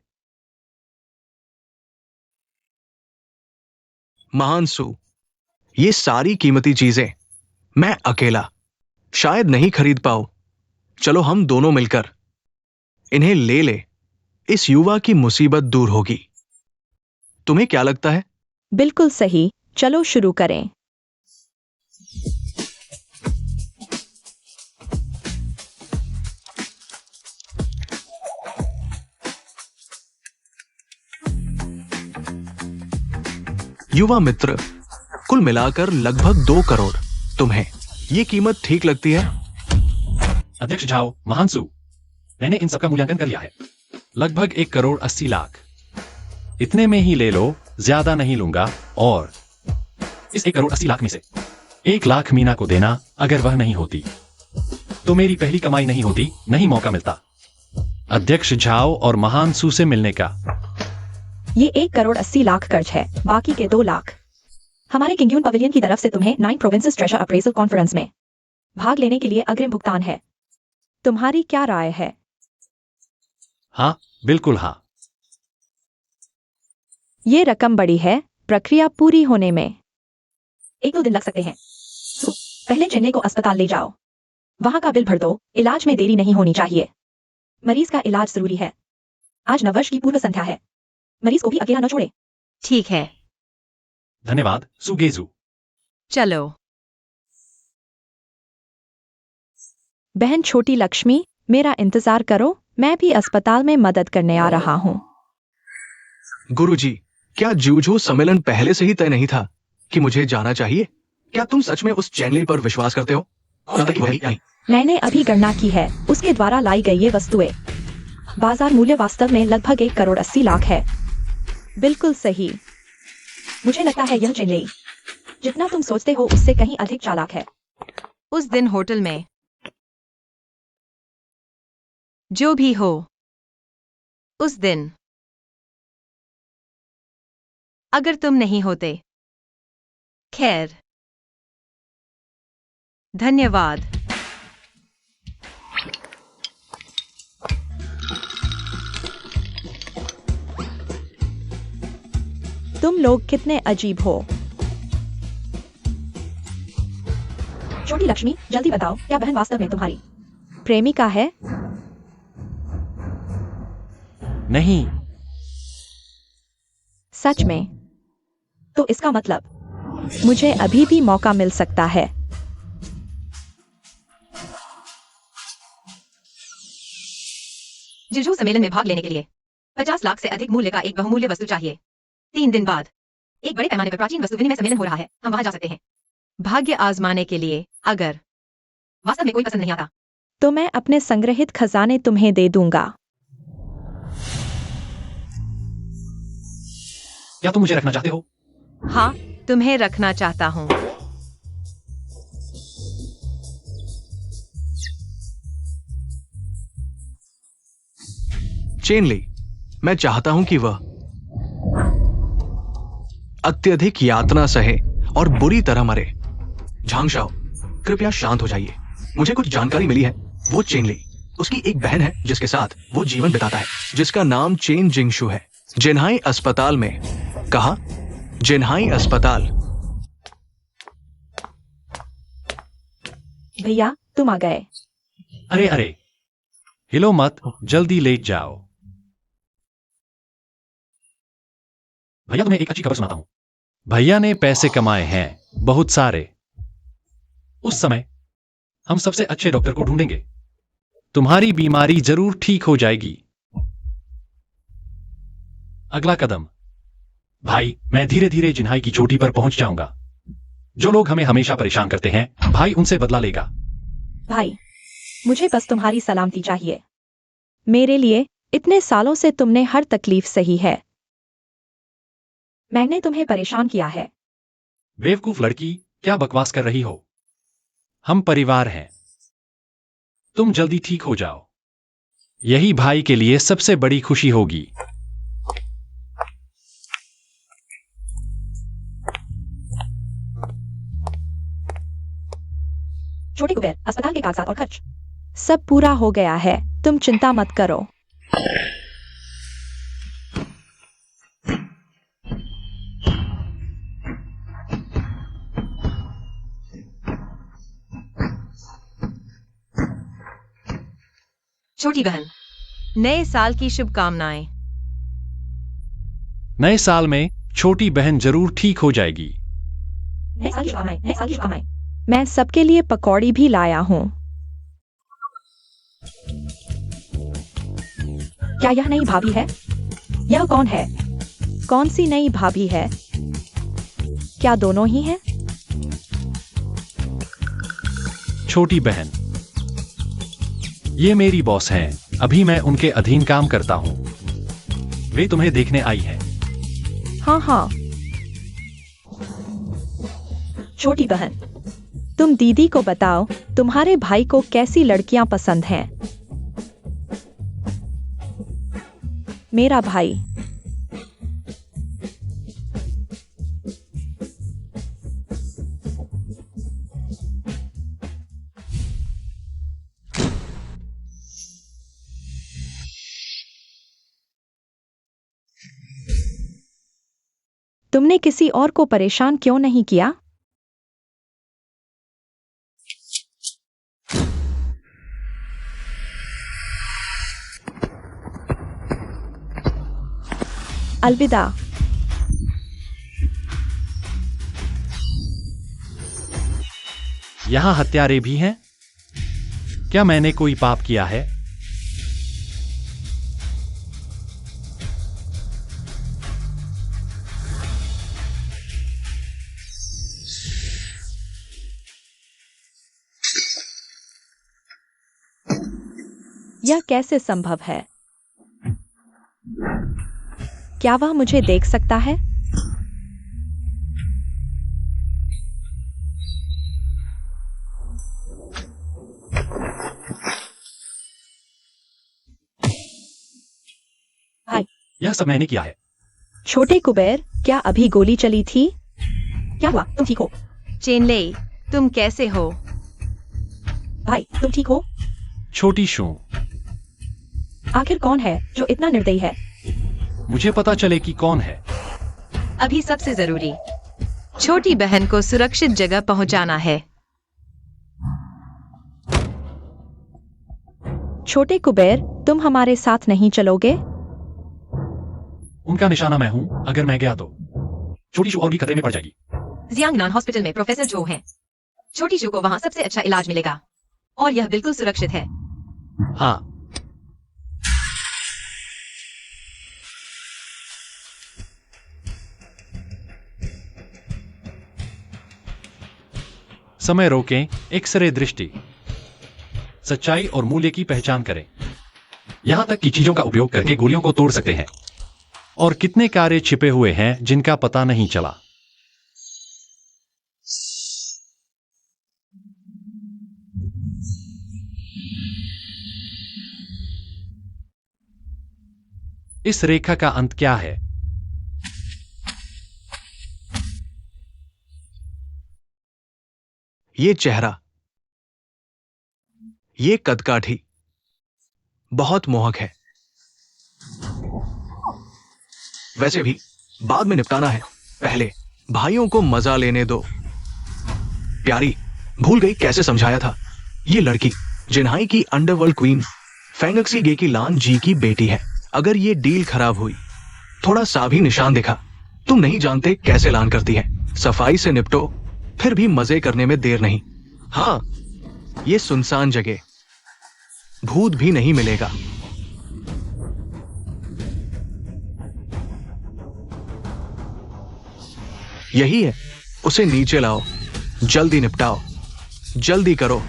महानसु, ये सारी कीमती चीजें मैं अकेला शायद नहीं खरीद पाऊं। चलो हम दोनों मिलकर इन्हें ले ले, इस युवा की मुसीबत दूर होगी। तुम्हें क्या लगता है? बिल्कुल सही, चलो शुरू करें। युवा मित्र, कुल मिलाकर लगभग 2 करोड़। तुम्हें ये कीमत ठीक लगती है? अध्यक्ष झाओ, महानसु, मैंने इन सबका मूल्यांकन कर लिया है। लगभग 1 करोड़ 80 लाख। इतने में ही ले लो, ज्यादा नहीं लूंगा। और इस 1 करोड़ 80 लाख में से 1 लाख मीना को देना, अगर वह नहीं होती। तो मेरी पहली कमाई नहीं होती, नहीं मौका मिलता अध्यक्ष झाओ और महान सू से मिलने का। ये 1,80,00,000 कर्ज है, बाकी के 2 लाख हमारे किंग्यून पवेलियन की तरफ से तुम्हें 9 प्रोविंसेस ट्रेजर अप्रेजल कॉन्फ्रेंस में भाग लेने के लिए अग्रिम भुगतान है। तुम्हारी क्या राय है? हाँ, बिल्कुल हाँ। ये रकम बड़ी है, प्रक्रिया पूरी होने में 1-2 दिन लग सकते हैं। पहले चेन्नई को अस्पताल ले जाओ, वहां का बिल भर दो, इलाज में देरी नहीं होनी चाहिए। मरीज का इलाज जरूरी है। आज नववर्ष की पूर्व संध्या है, मरीज को भी अकेला न छोड़े। ठीक है, धन्यवाद सुगेजू। चलो। बहन छोटी लक्ष्मी, मेरा इंतजार करो, मैं भी अस्पताल में मदद करने आ रहा हूँ। गुरुजी, क्या जूझू सम्मेलन पहले से ही तय नहीं था कि मुझे जाना चाहिए? क्या तुम सच में उस चैनल पर विश्वास करते हो? वही आई। मैंने अभी गणना की है, उसके द्वारा लाई गई ये वस्तुएं बाजार मूल्य वास्तव में लगभग 1,80,00,000 है। बिल्कुल सही। मुझे लगता है यह चेन्नई जितना तुम सोचते हो उससे कहीं अधिक चालाक है। उस दिन होटल में जो भी हो, उस दिन अगर तुम नहीं होते। खैर, धन्यवाद। तुम लोग कितने अजीब हो। छोटी लक्ष्मी, जल्दी बताओ, क्या बहन वास्तव में तुम्हारी प्रेमिका है? नहीं। सच में? तो इसका मतलब मुझे अभी भी मौका मिल सकता है। जिजू सम्मेलन में भाग लेने के लिए 50 लाख से अधिक मूल्य का एक बहुमूल्य वस्तु चाहिए। 3 दिन बाद एक बड़े पैमाने पर प्राचीन वस्तु विनिमय सम्मेलन हो रहा है, हम वहां जा सकते हैं भाग्य आजमाने के लिए। अगर वास्तव में कोई पसंद नहीं आता तो मैं अपने संग्रहित खजाने तुम्हें दे दूंगा। क्या तुम मुझे रखना चाहते हो? हाँ, तुम्हें रखना चाहता हूँ। चेनली, मैं चाहता हूं कि वह अत्यधिक यातना सहे और बुरी तरह मरे। झांगशाओ, कृपया शांत हो जाइए। मुझे कुछ जानकारी मिली है। वो चेनली, उसकी एक बहन है जिसके साथ वो जीवन बिताता है, जिसका नाम चेन जिंगशु है। जिन्हाई अस्पताल में। कहा? जिन्हाई अस्पताल। भैया, तुम आ गए। अरे अरे, हिलो मत, जल्दी लेट जाओ। भैया, तुम्हें एक अच्छी खबर सुनाता हूं। भैया ने पैसे कमाए हैं, बहुत सारे। उस समय हम सबसे अच्छे डॉक्टर को ढूंढेंगे। तुम्हारी बीमारी जरूर ठीक हो जाएगी। अगला कदम, भाई, मैं धीरे धीरे जिन्हाई की चोटी पर पहुंच जाऊंगा। जो लोग हमें हमेशा परेशान करते हैं, भाई उनसे बदला लेगा। भाई, मुझे बस तुम्हारी सलामती चाहिए। मेरे लिए इतने सालों से तुमने हर तकलीफ सही है। मैंने तुम्हें परेशान किया है। बेवकूफ लड़की, क्या बकवास कर रही हो? हम परिवार हैं। तुम जल्दी ठीक हो जाओ। यही भाई के लिए सबसे बड़ी खुशी होगी। छोटे कुबेर, अस्पताल के कागजात और खर्च सब पूरा हो गया है, तुम चिंता मत करो। छोटी बहन, नए साल की शुभकामनाएं। नए साल में छोटी बहन जरूर ठीक हो जाएगी। नए साल की शुभकामनाएं, नए साल की शुभकामनाएं। मैं सबके लिए पकौड़ी भी लाया हूं। क्या यह नई भाभी है? यह कौन है? कौन सी नई भाभी है? क्या दोनों ही हैं? छोटी बहन, ये मेरी बॉस हैं। अभी मैं उनके अधीन काम करता हूं। वे तुम्हें देखने आई हैं। हाँ हाँ। छोटी बहन, तुम दीदी को बताओ तुम्हारे भाई को कैसी लड़कियां पसंद हैं। मेरा भाई। तुमने किसी और को परेशान क्यों नहीं किया? अलविदा। यहां हत्यारे भी हैं? क्या मैंने कोई पाप किया है? यह कैसे संभव है? क्या वह मुझे देख सकता है? हाय। यह सब मैंने किया है। छोटे कुबेर, क्या अभी गोली चली थी? क्या हुआ? तुम ठीक हो? चेनलेई, तुम कैसे हो? भाई, तुम ठीक हो? छोटी शू, आखिर कौन है जो इतना निर्दयी है? मुझे पता चले कि कौन है। अभी सबसे जरूरी, छोटी बहन को सुरक्षित जगह पहुंचाना है। छोटे कुबेर, तुम हमारे साथ नहीं चलोगे? उनका निशाना मैं हूं। अगर मैं गया तो छोटी शू और भी खतरे में पड़ जाएगी। जियांगनान हॉस्पिटल में प्रोफेसर जो हैं। छोटी शू को वहां सबसे अच्छा इलाज मिलेगा और यह बिल्कुल सुरक्षित है। हाँ। समय रोकें, एक्सरे दृष्टि, सच्चाई और मूल्य की पहचान करें। यहां तक कि चीजों का उपयोग करके गोलियों को तोड़ सकते हैं। और कितने कार्य छिपे हुए हैं जिनका पता नहीं चला। इस रेखा का अंत क्या है? ये चेहरा, ये कदकाठी बहुत मोहक है। वैसे भी बाद में निपटाना है, पहले भाइयों को मजा लेने दो। प्यारी, भूल गई कैसे समझाया था। ये लड़की जिन्हाई की अंडरवर्ल्ड क्वीन फेंगक्सी गे की लान जी की बेटी है। अगर ये डील खराब हुई, थोड़ा सा भी निशान दिखा, तुम नहीं जानते कैसे लान करती है। सफाई से निपटो, फिर भी मजे करने में देर नहीं। हाँ, ये सुनसान जगह, भूत भी नहीं मिलेगा। यही है, उसे नीचे लाओ, जल्दी निपटाओ, जल्दी करो।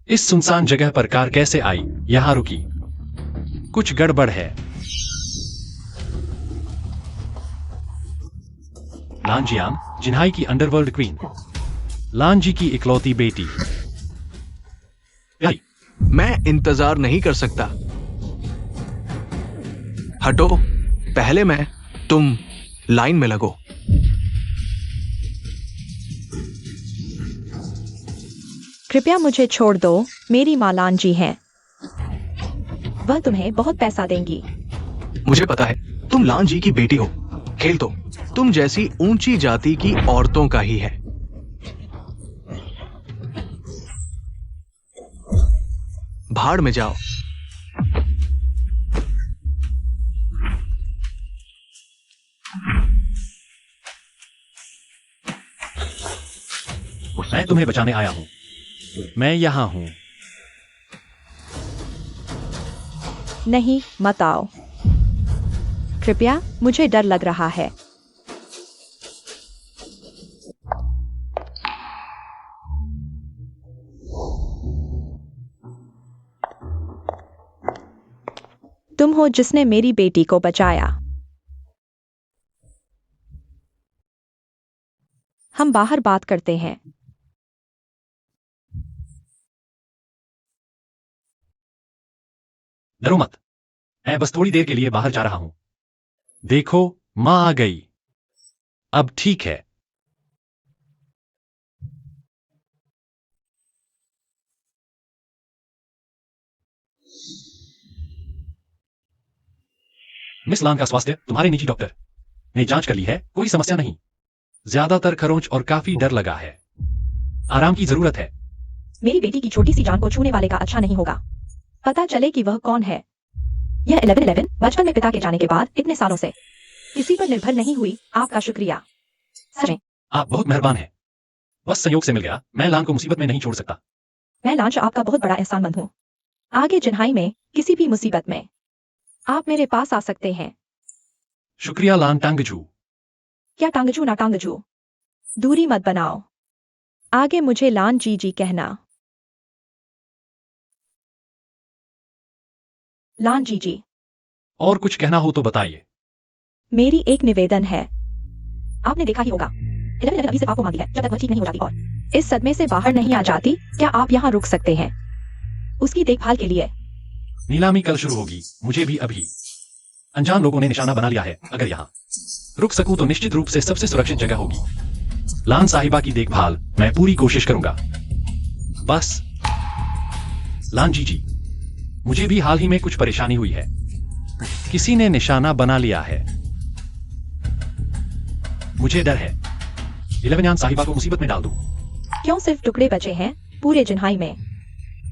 इस सुनसान जगह पर कार कैसे आई? यहां रुकी। कुछ गड़बड़ है। लानजियान, जिन्हाई की अंडरवर्ल्ड क्वीन, लानजी की इकलौती बेटी। प्यारी, मैं इंतजार नहीं कर सकता। हटो, पहले मैं, तुम लाइन में लगो। कृपया मुझे छोड़ दो, मेरी मां लानजी हैं। वह तुम्हें बहुत पैसा देंगी। मुझे पता है, तुम लान जी की बेटी हो। खेल तो तुम जैसी ऊंची जाति की औरतों का ही है। भाड़ में जाओ। मैं तुम्हें बचाने आया हूं। मैं यहां हूं। नहीं, मत आओ। कृपया, मुझे डर लग रहा है। तुम हो जिसने मेरी बेटी को बचाया। हम बाहर बात करते हैं। डरो मत, मैं बस थोड़ी देर के लिए बाहर जा रहा हूं। देखो, मां आ गई। अब ठीक है। मिस लांग का स्वास्थ्य तुम्हारे निजी डॉक्टर ने जांच कर ली है, कोई समस्या नहीं। ज्यादातर खरोंच और काफी डर लगा है। आराम की जरूरत है। मेरी बेटी की छोटी सी जान को छूने वाले का अच्छा नहीं होगा। पता चले कि वह कौन है। यह 1111 बचपन में पिता के जाने के बाद इतने सालों से किसी पर निर्भर नहीं हुई। आपका शुक्रिया। सच में आप बहुत मेहरबान हैं। बस संयोग से मिल गया। मैं लांग को मुसीबत में नहीं छोड़ सकता। मैं लांच आपका बहुत बड़ा एहसानमंद हूँ। आगे जिन्हाई में किसी भी मुसीबत में आप मेरे पास आ सकते हैं। शुक्रिया लांग टांगजू। क्या टांगजू ना टांगजू, दूरी मत बनाओ। आगे मुझे लान जी जी कहना। लान जी जी, और कुछ कहना हो तो बताइए। मेरी एक निवेदन है। आपने देखा ही होगा 1111 अभी से आपको मांगी है जब तक वह ठीक नहीं हो जाती और इस सदमे से बाहर नहीं आ जाती। क्या आप यहाँ रुक सकते हैं उसकी देखभाल के लिए? नीलामी कल शुरू होगी। मुझे भी अभी अनजान लोगों ने निशाना बना लिया है। अगर यहाँ रुक सकूं तो निश्चित रूप से सबसे सुरक्षित जगह होगी। लान साहिबा की देखभाल मैं पूरी कोशिश करूंगा। बस लान जी जी, मुझे भी हाल ही में कुछ परेशानी हुई है। किसी ने निशाना बना लिया है। मुझे डर है 11 साहिबा को मुसीबत में डाल दूं। क्यों सिर्फ टुकड़े बचे हैं पूरे जिन्हाई में?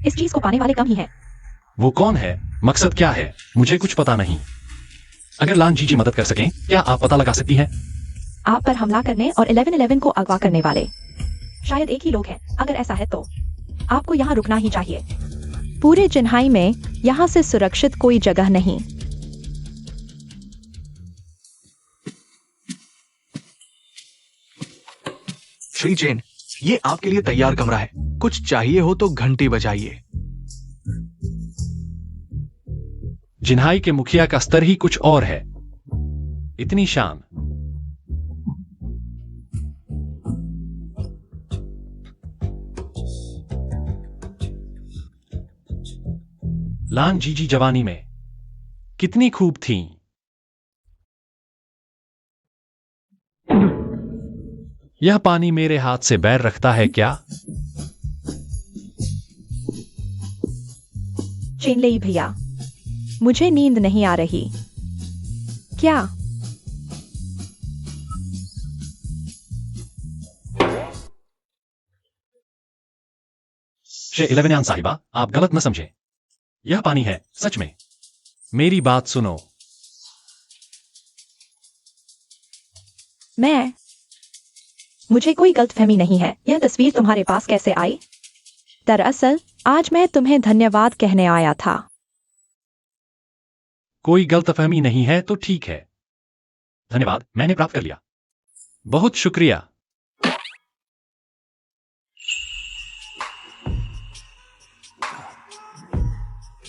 इस चीज को पाने वाले कम ही हैं। वो कौन है? मकसद क्या है? मुझे कुछ पता नहीं। अगर लान जी जी मदद कर सकें, क्या आप पता लगा सकती हैं? आप पर हमला करने और 1111 को अगवा करने वाले शायद एक ही लोग हैं। अगर ऐसा है तो आपको यहाँ रुकना ही चाहिए। पूरे जिन्हाई में यहाँ से सुरक्षित कोई जगह नहीं। श्री चेन, ये आपके लिए तैयार कमरा है। कुछ चाहिए हो तो घंटी बजाइए। जिन्हाई के मुखिया का स्तर ही कुछ और है। इतनी शान। लान जीजी जवानी में कितनी खूब थीं। यह पानी मेरे हाथ से बैर रखता है क्या? चेनलेई भैया, मुझे नींद नहीं आ रही। क्या श्री 11 साहिबा, आप गलत न समझे। यह पानी है, सच में। मेरी बात सुनो। मुझे कोई गलतफहमी नहीं है। यह तस्वीर तुम्हारे पास कैसे आई? दरअसल आज मैं तुम्हें धन्यवाद कहने आया था। कोई गलतफहमी नहीं है तो ठीक है। धन्यवाद, मैंने प्राप्त कर लिया। बहुत शुक्रिया।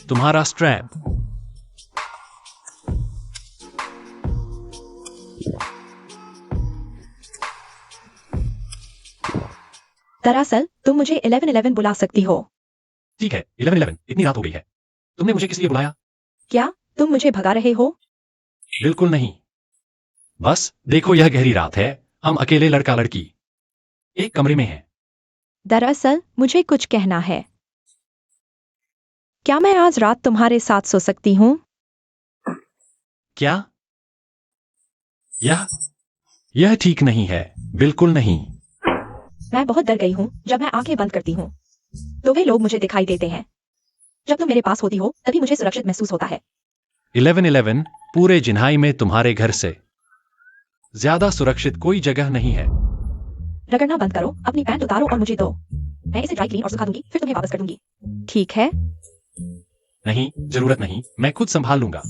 तुम्हारा स्ट्रैप। दरअसल तुम मुझे 1111 बुला सकती हो। ठीक है 11 इतनी रात हो गई है। तुमने मुझे किस लिए बुलाया? क्या तुम मुझे भगा रहे हो? बिल्कुल नहीं। बस देखो, यह गहरी रात है। हम अकेले लड़का लड़की एक कमरे में हैं। दरअसल मुझे कुछ कहना है। क्या मैं आज रात तुम्हारे साथ सो सकती हूँ? क्या? यह ठीक नहीं है। बिल्कुल नहीं। मैं बहुत डर गई हूँ जब मैं आंखें बंद करती हूँ तो वे लोग मुझे दिखाई देते हैं। जब तुम मेरे पास होती हो तभी मुझे सुरक्षित महसूस होता है। 11 पूरे जिन्हाई में तुम्हारे घर से ज्यादा सुरक्षित कोई जगह नहीं है। रगड़ना बंद करो, अपनी पैंट उतारो और मुझे दो। मैं इसे ड्राई क्लीन और सुखा दूंगी, फिर तुम्हें वापस कर दूंगी। ठीक है? नहीं, जरूरत नहीं, मैं खुद संभाल लूंगा।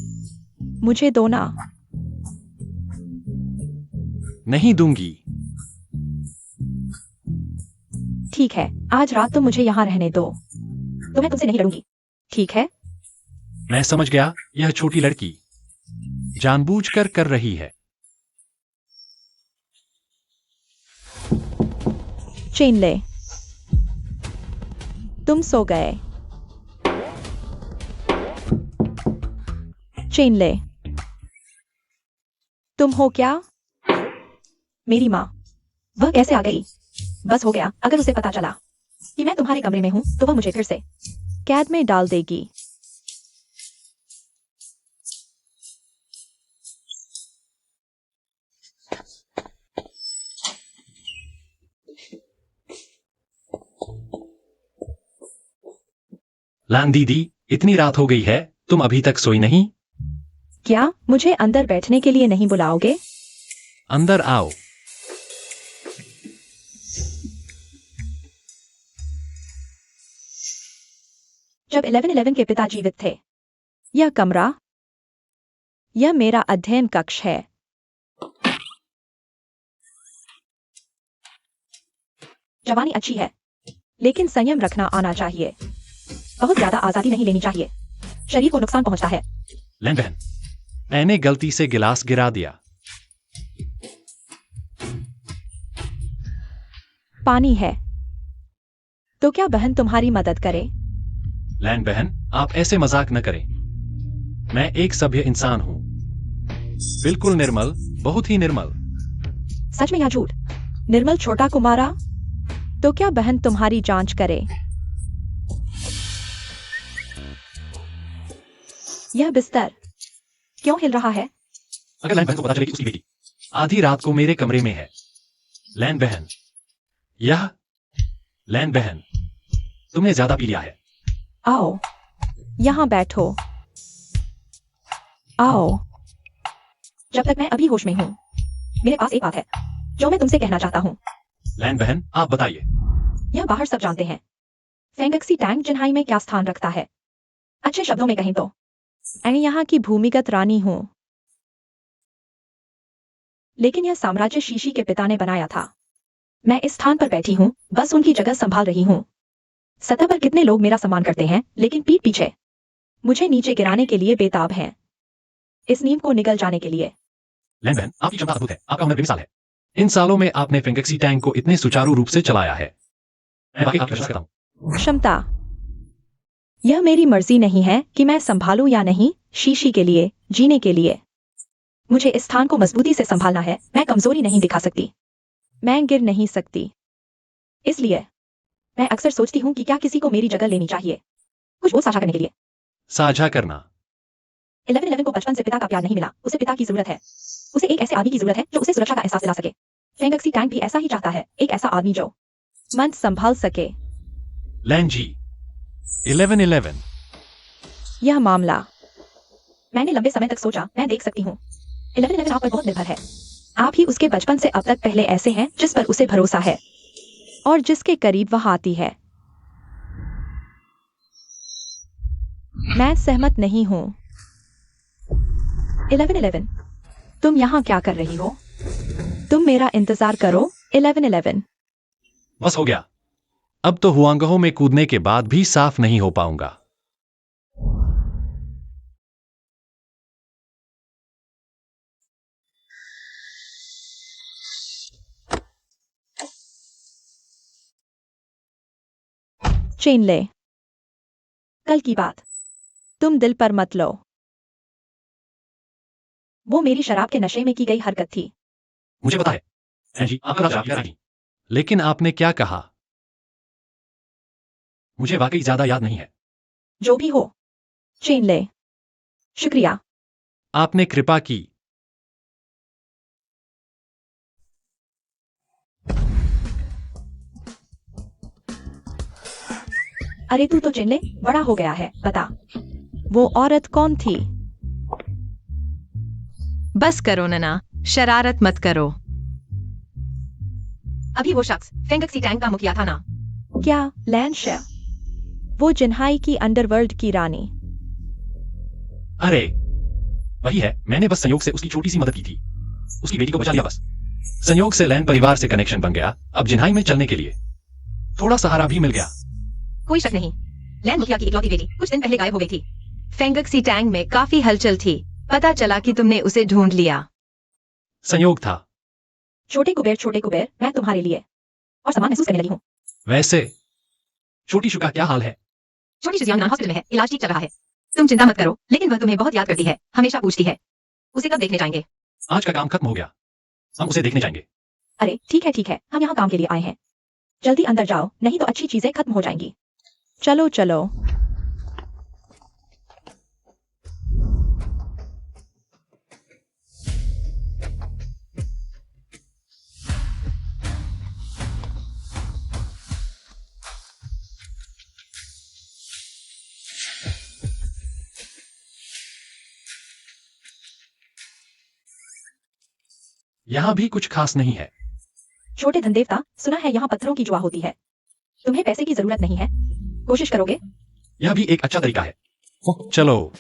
मुझे दो ना। नहीं दूंगी। ठीक है, आज रात तुम मुझे यहाँ रहने दो तो मैं तुमसे नहीं लड़ूंगी। ठीक है? मैं समझ गया, यह छोटी लड़की जानबूझकर कर रही है। चेन ले। तुम सो गए। चेन ले। तुम हो क्या? मेरी माँ। वह कैसे आ गई? बस हो गया, अगर उसे पता चला कि मैं तुम्हारे कमरे में हूं तो वह मुझे फिर से कैद में डाल देगी। लान दीदी, इतनी रात हो गई है, तुम अभी तक सोई नहीं? क्या मुझे अंदर बैठने के लिए नहीं बुलाओगे? अंदर आओ। जब 1111 के पिता जीवित थे, यह कमरा, यह मेरा अध्ययन कक्ष है। जवानी अच्छी है, लेकिन संयम रखना आना चाहिए। बहुत ज्यादा आजादी नहीं लेनी चाहिए, शरीर को नुकसान पहुंचता है। लैन बहन, मैंने गलती से गिलास गिरा दिया। पानी है, तो क्या बहन तुम्हारी मदद करे? लैन बहन, आप ऐसे मजाक न करें। मैं एक सभ्य इंसान हूं, बिल्कुल निर्मल, बहुत ही निर्मल। सच में या झूठ? निर्मल छोटा कुमारा, तो क्या बहन तुम्हारी जांच करे? यह बिस्तर क्यों हिल रहा है? अगर लैन बहन को पता चले कि उसकी बेटी आधी रात को मेरे कमरे में है। लैन बहन, यह लैन बहन, तुमने ज्यादा पी लिया है। आओ, यहां बैठो। आओ। जब तक मैं अभी होश में हूं, मेरे पास एक बात है जो मैं तुमसे कहना चाहता हूं। लैन बहन, आप बताइए। यह बाहर सब जानते हैं। फेंगक्सी टैंक जिन्हाई में क्या स्थान रखता है? अच्छे शब्दों में कहें तो मैं यहाँ की भूमिगत रानी हूं। लेकिन यह साम्राज्य शीशी के पिता ने बनाया था। मैं इस स्थान पर बैठी हूं, बस उनकी जगह संभाल रही हूं। सतह पर कितने लोग मेरा सम्मान करते हैं, लेकिन पीठ पीछे मुझे नीचे गिराने के लिए बेताब हैं, इस नींव को निगल जाने के लिए। लैन बहन, आपकी क्षमता अद्भुत है। आपका उम्र 20 साल है। इन सालों में आपने फेंगक्सी टैंक को इतने सुचारू रूप से चलाया है। मैं वाकई आपकी प्रशंसा करता हूं। क्षमता? यह मेरी मर्जी नहीं है कि मैं संभालूं या नहीं। शीशी के लिए, जीने के लिए मुझे इस स्थान को मजबूती से संभालना है। मैं कमजोरी नहीं दिखा सकती, मैं गिर नहीं सकती। इसलिए मैं अक्सर सोचती हूं कि क्या किसी को मेरी जगह लेनी चाहिए, कुछ वो साझा करने के लिए। साझा करना। 1111 को बचपन से पिता का प्यार नहीं मिला। उसे पिता की जरूरत है। उसे एक ऐसे आदमी की जरूरत है जो उसे सुरक्षा का एहसास दिला सके। फेंगक्सी टैंक भी ऐसा ही चाहता है, एक ऐसा आदमी जो मन संभाल सके। लैन जी, 1111। यह मामला मैंने लंबे समय तक सोचा, मैं देख सकती हूँ 1111 आप पर बहुत निर्भर है। आप ही उसके बचपन से अब तक पहले ऐसे हैं जिस पर उसे भरोसा है और जिसके करीब वह आती है। मैं सहमत नहीं हूं। 1111, तुम यहां क्या कर रही हो? तुम मेरा इंतजार करो। 1111। बस हो गया। अब तो हुआंगहो में कूदने के बाद भी साफ नहीं हो पाऊंगा। चेन ले। कल की बात तुम दिल पर मत लो। वो मेरी शराब के नशे में की गई हरकत थी। मुझे पता है लैन जी, आपका राज आपकी रानी। लेकिन आपने क्या कहा? मुझे वाकई ज्यादा याद नहीं है। जो भी हो, चेन ले। शुक्रिया। आपने कृपा की। अरे तू तो चेन ले बड़ा हो गया है। बता, वो औरत कौन थी? बस करो नना, शरारत मत करो। अभी वो शख्स फेंगक्सी टैंक का मुखिया था ना? क्या लैन शे? वो जिन्हाई की अंडरवर्ल्ड की रानी। अरे वही है। मैंने बस संयोग से उसकी छोटी सी मदद की थी। उसकी बेटी को बचा लिया बस। संयोग से लैन परिवार से कनेक्शन बन गया। अब जिन्हाई में चलने के लिए थोड़ा सहारा भी मिल गया। कोई शक नहीं, लैन मुखिया की इकलौती बेटी कुछ दिन पहले गायब हो गई थी। फेंगक्सी टैंग में काफी हलचल थी। पता चला कि तुमने उसे ढूंढ लिया। संयोग था। छोटे कुबेर, मैं तुम्हारे लिए और सामान महसूस करने लगी हूँ। वैसे छोटी शु का क्या हाल है? छोटी शुजियांग हॉस्पिटल में है, इलाज ठीक चल रहा है। तुम चिंता मत करो, लेकिन वह तुम्हें बहुत याद करती है, हमेशा पूछती है। उसे कब देखने जाएंगे? आज का काम खत्म हो गया, हम उसे देखने जाएंगे। अरे ठीक है, हम यहाँ काम के लिए आए हैं। जल्दी अंदर जाओ, नहीं तो अच्छी चीजें खत्म हो जाएंगी। चलो चलो। यहाँ भी कुछ खास नहीं है। छोटे धनदेवता, सुना है यहाँ पत्थरों की जुआ होती है। तुम्हें पैसे की जरूरत नहीं है, कोशिश करोगे? यह भी एक अच्छा तरीका है। चलो।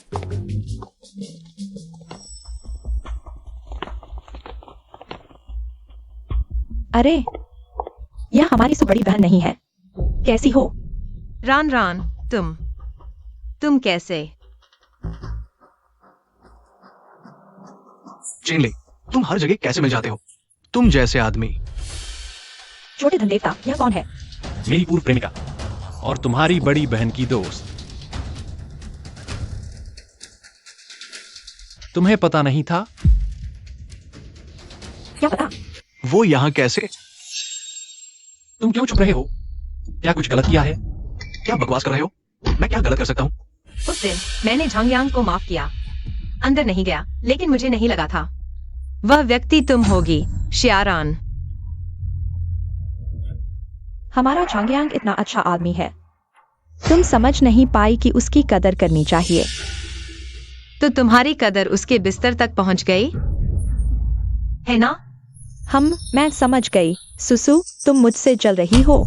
अरे, यह हमारी सो बड़ी बहन नहीं है। कैसी हो? रान, तुम कैसे? चेनले, तुम हर जगह कैसे मिल जाते हो? तुम जैसे आदमी। छोटे धनदेवता, यह कौन है? मेरी पूर्व प्रेमिका और तुम्हारी बड़ी बहन की दोस्त। तुम्हें पता नहीं था? क्या पता? वो यहाँ कैसे? तुम क्यों छुप रहे हो? क्या कुछ गलत किया है? क्या बकवास कर रहे हो? मैं क्या गलत कर सकता हूँ? उस दिन मैंने झांगयांग को माफ किया, अंदर नहीं गया, लेकिन मुझे नहीं लगा था वह व्यक्ति तुम होगी, श्यारान। हमारा झांगयांग इतना अच्छा आदमी है, तुम समझ नहीं पाई कि उसकी कदर करनी चाहिए। तो तुम्हारी कदर उसके बिस्तर तक पहुंच गई है ना? मैं समझ गई। सुसु, तुम मुझसे जल रही हो।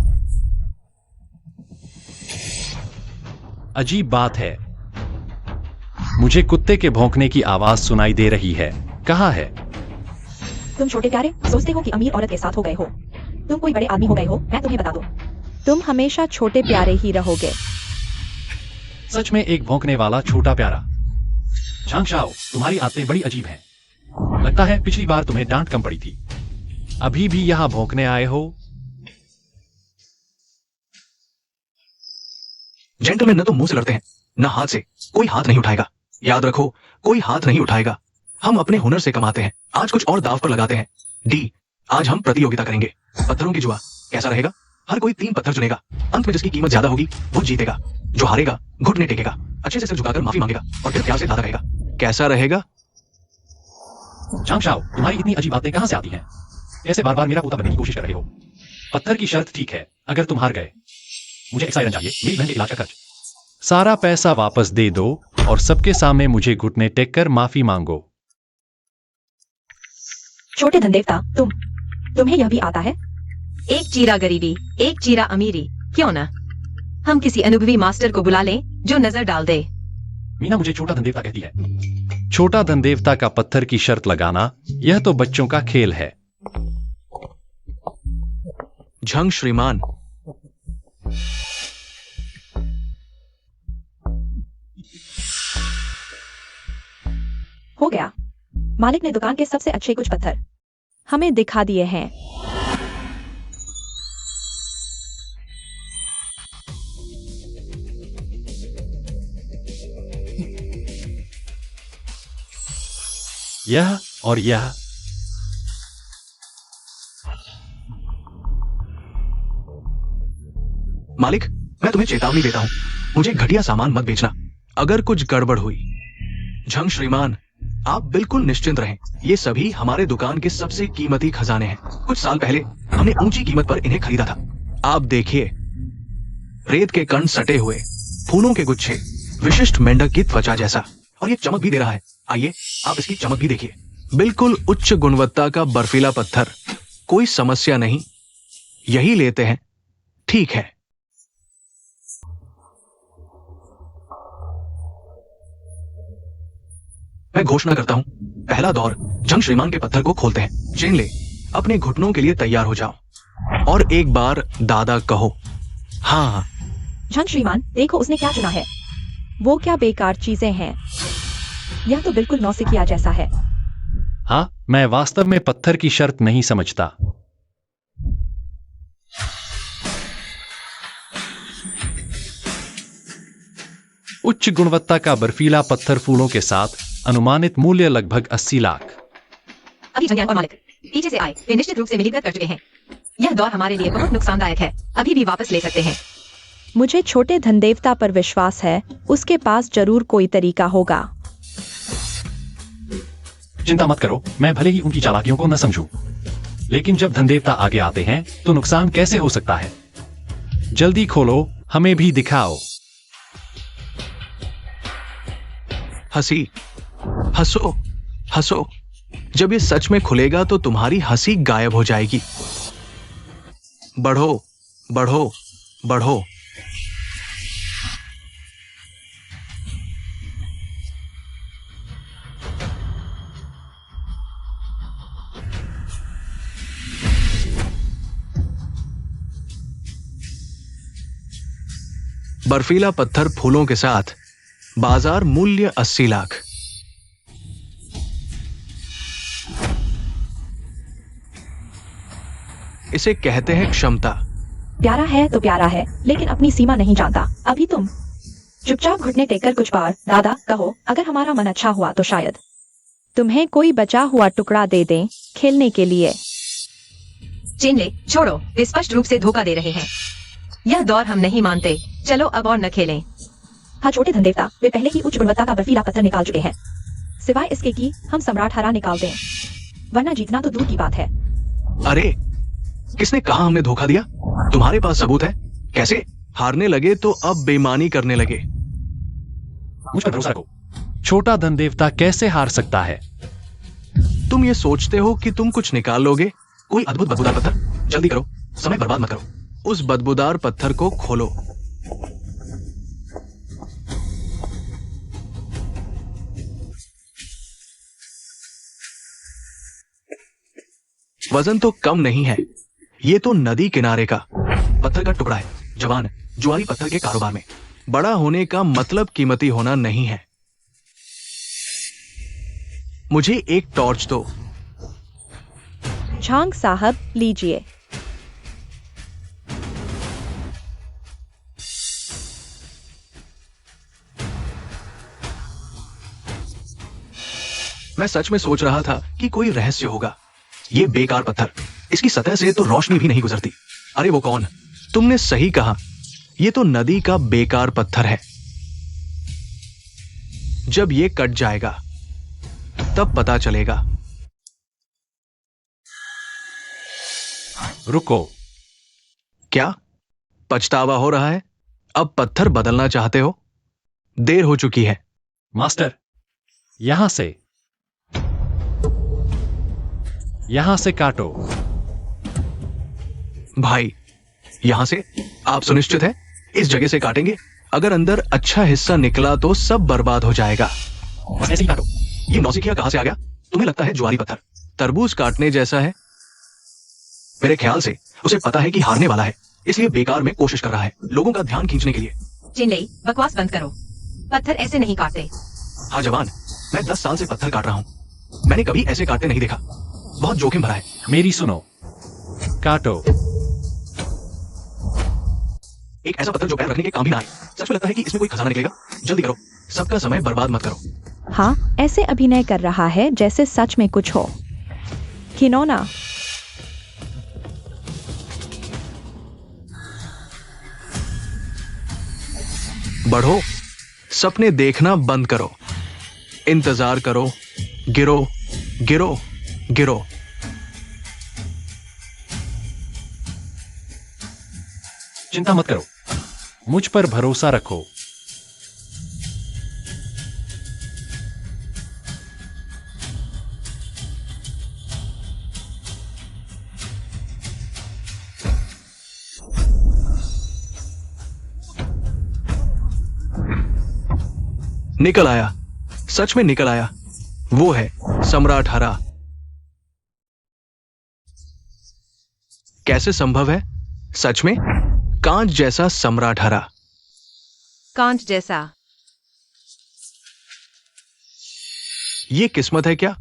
अजीब बात है, मुझे कुत्ते के भौंकने की आवाज सुनाई दे रही है। कहाँ है? तुम छोटे प्यारे सोचते हो कि अमीर औरत के साथ हो गए हो। तुम कोई बड़े आदमी हो गए हो, मैं तुम्हें बता दूं। तुम हमेशा छोटे प्यारे ही रहोगे। सच में एक भौंकने वाला छोटा प्यारा। झांगशाओ, तुम्हारी आदतें बड़ी अजीब हैं। लगता है पिछली बार तुम्हें डांट कम पड़ी थी, अभी भी यहाँ भौंकने आए हो। जेंटलमैन न तो मुंह से लड़ते हैं, न हाथ से। कोई हाथ नहीं उठाएगा, याद रखो, कोई हाथ नहीं उठाएगा। हम अपने हुनर से कमाते हैं, आज कुछ और दाव पर लगाते हैं। डी, आज हम प्रतियोगिता करेंगे, पत्थरों की जुआ। कैसा रहेगा? हर कोई 3 पत्थर चुनेगा, अंत में जिसकी कीमत ज्यादा होगी वो जीतेगा। जो हारेगा घुटने टेकेगा, अच्छे से सिर झुकाकर माफी मांगेगा और फिर प्यार से दादा कहेगा। कैसा रहेगा? झांगशाओ, तुम्हारी इतनी अजीब बातें कहां से आती हैं? ऐसे बार बार मेरा पोता बनने की कोशिश कर रहे हो। पत्थर की शर्त ठीक है, अगर तुम हार गए मुझे एक्साइरन चाहिए, मेरी बहन के इलाज का खर्च। सारा पैसा वापस दे दो और सबके सामने मुझे घुटने टेक कर माफी मांगो। छोटे धनदेवता, तुम्हें यह भी आता है? एक चीरा गरीबी, एक चीरा अमीरी। क्यों ना हम किसी अनुभवी मास्टर को बुला लें जो नजर डाल दे। मीना मुझे छोटा धनदेवता कहती है। छोटा धनदेवता का पत्थर की शर्त लगाना, यह तो बच्चों का खेल है। झंग श्रीमान, हो गया। मालिक ने दुकान के सबसे अच्छे कुछ पत्थर हमें दिखा दिए हैं। यह और यह। मालिक, मैं तुम्हें चेतावनी देता हूं, मुझे घटिया सामान मत बेचना, अगर कुछ गड़बड़ हुई। झंग श्रीमान, आप बिल्कुल निश्चिंत रहें, ये सभी हमारे दुकान के सबसे कीमती खजाने हैं। कुछ साल पहले हमने ऊंची कीमत पर इन्हें खरीदा था। आप देखिए, रेत के कण सटे हुए, फूलों के गुच्छे, विशिष्ट मेंढक की त्वचा जैसा, और ये चमक भी दे रहा है। आइए, आप इसकी चमक भी देखिए। बिल्कुल उच्च गुणवत्ता का बर्फीला पत्थर, कोई समस्या नहीं, यही लेते हैं। ठीक है। मैं घोषणा करता हूं, पहला दौर, झंग श्रीमान के पत्थर को खोलते हैं। चेनले, अपने घुटनों के लिए तैयार हो जाओ और एक बार दादा कहो। हाँ। झंग श्रीमान, देखो उसने क्या चुना है। वो क्या बेकार चीजें हैं? यह तो बिल्कुल नौसिखिया जैसा है। हाँ, मैं वास्तव में पत्थर की शर्त नहीं समझता। उच्च गुणवत्ता का बर्फीला पत्थर फूलों के साथ अनुमानित मूल्य लगभग 80 लाख। अभी जंगयान और मालिक पीछे से आए, वे निश्चित रूप से मिलीभगत कर चुके हैं। यह दौर हमारे लिए बहुत नुकसानदायक है, अभी भी वापस ले सकते हैं। मुझे छोटे धनदेवता पर विश्वास है, उसके पास जरूर कोई तरीका होगा। चिंता मत करो, मैं भले ही उनकी चालाकियों को न समझूं, लेकिन जब धनदेवता आगे आते हैं तो नुकसान कैसे हो सकता है? जल्दी खोलो, हमें भी दिखाओ। हंसी, हंसो, हंसो। जब ये सच में खुलेगा तो तुम्हारी हंसी गायब हो जाएगी। बढ़ो, बढ़ो, बढ़ो। बर्फीला पत्थर फूलों के साथ बाजार मूल्य 80 लाख। इसे कहते हैं क्षमता। प्यारा है तो प्यारा है, लेकिन अपनी सीमा नहीं जानता। अभी तुम चुपचाप घुटने टेककर कुछ बार दादा कहो, अगर हमारा मन अच्छा हुआ तो शायद तुम्हें कोई बचा हुआ टुकड़ा दे दें खेलने के लिए। चिनले, छोड़ो, वे स्पष्ट रूप से धोखा दे रहे हैं। यह दौर हम नहीं मानते। चलो अब और न खेलें। हाँ छोटे धनदेवता, वे पहले ही उच्च गुणवत्ता का बर्फीला पत्थर निकाल चुके हैं। सिवाय इसके कि हम सम्राट हरा निकाल दें, वरना जीतना तो दूर की बात है। अरे, किसने कहा हमने धोखा दिया? तुम्हारे पास सबूत है? कैसे? हारने लगे तो अब बेईमानी करने लगे। मुझ पर भरोसा रखो। छोटा धनदेवता कैसे हार सकता है? तुम ये सोचते हो कि तुम कुछ निकाल लोगे? कोई अद्भुत बदबूदार पत्थर? जल्दी करो, समय बर्बाद मत करो। उस बदबूदार पत्थर को खोलो। वजन तो कम नहीं है। ये तो नदी किनारे का पत्थर का टुकड़ा है। जवान जुआरी पत्थर के कारोबार में बड़ा होने का मतलब कीमती होना नहीं है। मुझे एक टॉर्च दो। झांग साहब, लीजिए। मैं सच में सोच रहा था कि कोई रहस्य होगा। ये बेकार पत्थर, इसकी सतह से तो रोशनी भी नहीं गुजरती। अरे वो कौन? तुमने सही कहा, ये तो नदी का बेकार पत्थर है। जब ये कट जाएगा तब पता चलेगा। रुको। क्या पछतावा हो रहा है? अब पत्थर बदलना चाहते हो? देर हो चुकी है। मास्टर, यहां से काटो। भाई, यहां से? आप सुनिश्चित हैं? इस जगह से काटेंगे? अगर अंदर अच्छा हिस्सा निकला तो सब बर्बाद हो जाएगा। बस ऐसे ही काटो। ये नौसिखिया कहां से आ गया? तुम्हें लगता है ज्वारी पत्थर तरबूज काटने जैसा है? मेरे ख्याल से उसे पता है कि हारने वाला है, इसलिए बेकार में कोशिश कर रहा है, लोगों का ध्यान खींचने के लिए। चिनले, बकवास बंद करो। पत्थर ऐसे नहीं काटते। हाँ जवान, मैं 10 साल से पत्थर काट रहा हूं। मैंने कभी ऐसे काटते नहीं देखा। बहुत जोखिम भरा है। मेरी सुनो, काटो। एक ऐसा पत्थर जो पैर रखने के काम भी ना आए। सच में लगता है कि इसमें कोई खजाना निकलेगा। जल्दी करो, सबका समय बर्बाद मत करो। हाँ, ऐसे अभिनय कर रहा है जैसे सच में कुछ हो। खिलौना। बढ़ो, सपने देखना बंद करो। इंतजार करो। गिरो, गिरो, गिरो। चिंता मत करो, मुझ पर भरोसा रखो। निकल आया, सच में निकल आया। वो है सम्राट हरा। कैसे संभव है? सच में कांच जैसा सम्राट हरा। कांच जैसा। ये किस्मत है क्या?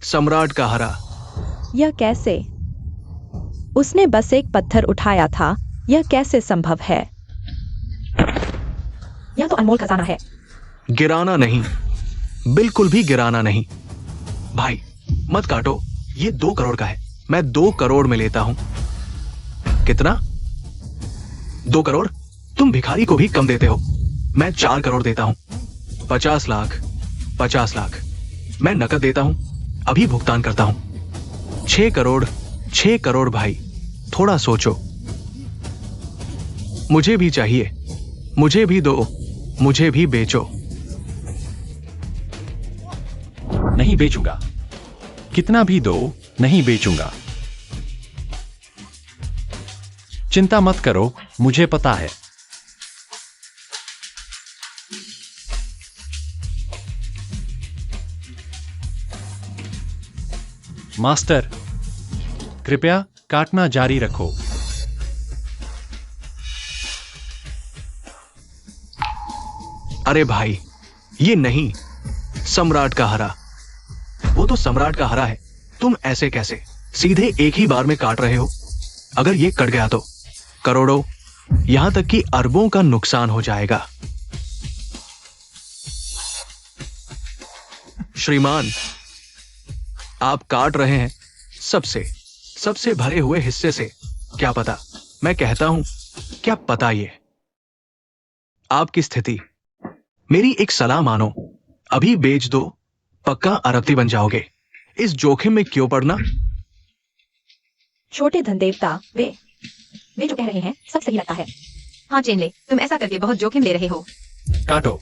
सम्राट का हरा। यह कैसे? उसने बस एक पत्थर उठाया था, यह कैसे संभव है? यह तो अनमोल खजाना है। गिराना नहीं, बिल्कुल भी गिराना नहीं। भाई मत काटो, ये 2 करोड़ का है। मैं 2 करोड़ में लेता हूं। कितना? 2 करोड़? तुम भिखारी को भी कम देते हो। मैं 4 करोड़ देता हूं। 50 लाख। 50 लाख मैं नकद देता हूं, अभी भुगतान करता हूं। 6 करोड़। 6 करोड़ भाई, थोड़ा सोचो। मुझे भी चाहिए, मुझे भी दो, मुझे भी बेचो। नहीं बेचूंगा। कितना भी दो, नहीं बेचूंगा। चिंता मत करो, मुझे पता है। मास्टर, कृपया काटना जारी रखो। अरे भाई, ये नहीं, सम्राट का हरा। वो तो सम्राट का हरा है। तुम ऐसे कैसे सीधे एक ही बार में काट रहे हो? अगर ये कट गया तो करोड़ों, यहां तक कि अरबों का नुकसान हो जाएगा। श्रीमान, आप काट रहे हैं सबसे भरे हुए हिस्से से। क्या पता, मैं कहता हूं, क्या पता ये आपकी स्थिति। मेरी एक सलाह मानो, अभी बेच दो, पक्का अरबपति बन जाओगे। इस जोखिम में क्यों पड़ना? छोटे धन देवता, वे जो कह रहे हैं सब सही लगता है। हाँ चेनले, तुम ऐसा करके बहुत जोखिम ले रहे हो। काटो,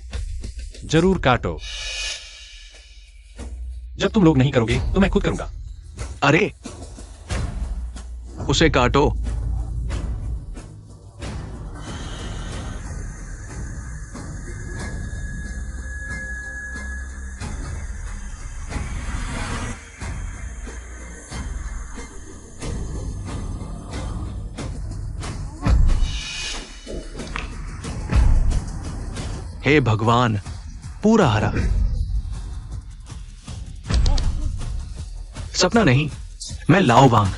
जरूर काटो। जब तुम लोग नहीं करोगे तो मैं खुद करूंगा। अरे उसे काटो। हे भगवान, पूरा हरा। सपना नहीं, मैं लाओबांग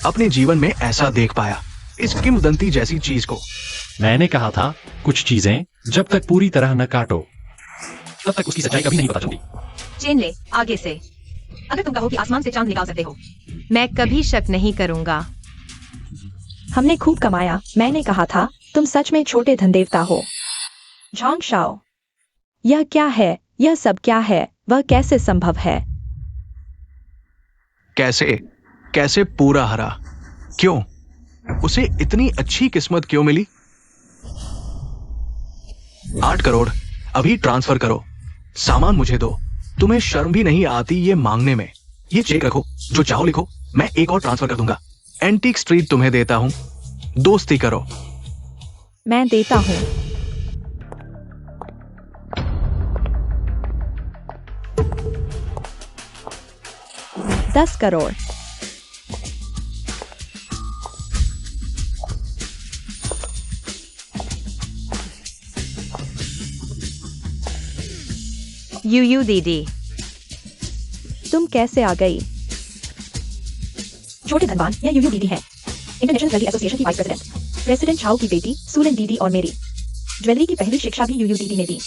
अपने जीवन में ऐसा देख पाया, इस किंवदंती जैसी चीज को। मैंने कहा था, कुछ चीजें जब तक पूरी तरह न काटो तब तक उसकी सच्चाई कभी नहीं पता चलती। चेनले, आगे से। अगर तुम कहो कि आसमान से चांद निकाल सकते हो, मैं कभी शक नहीं करूंगा। हमने खूब कमाया। मैंने कहा था, तुम सच में छोटे धन देवता हो। झांग शाओ, यह क्या है? यह सब क्या है? वह कैसे संभव है? कैसे पूरा हरा? क्यों? उसे इतनी अच्छी किस्मत क्यों मिली? 8 करोड़ अभी ट्रांसफर करो। सामान मुझे दो। तुम्हें शर्म भी नहीं आती ये मांगने में? ये चेक रखो, जो चाहो लिखो, मैं एक और ट्रांसफर कर दूंगा। एंटीक स्ट्रीट तुम्हें देता हूं, दोस्ती करो। मैं देता हूं। $10 करोड़। यूयू दीदी, तुम कैसे आ गई? छोटे धनवान, यह यूयू दीदी है, इंटरनेशनल ज्वेलरी एसोसिएशन की वाइस प्रेसिडेंट। प्रेसिडेंट छाओ की बेटी सुलन दीदी और मेरी ज्वेलरी की पहली शिक्षा भी यूयू दीदी ने दी।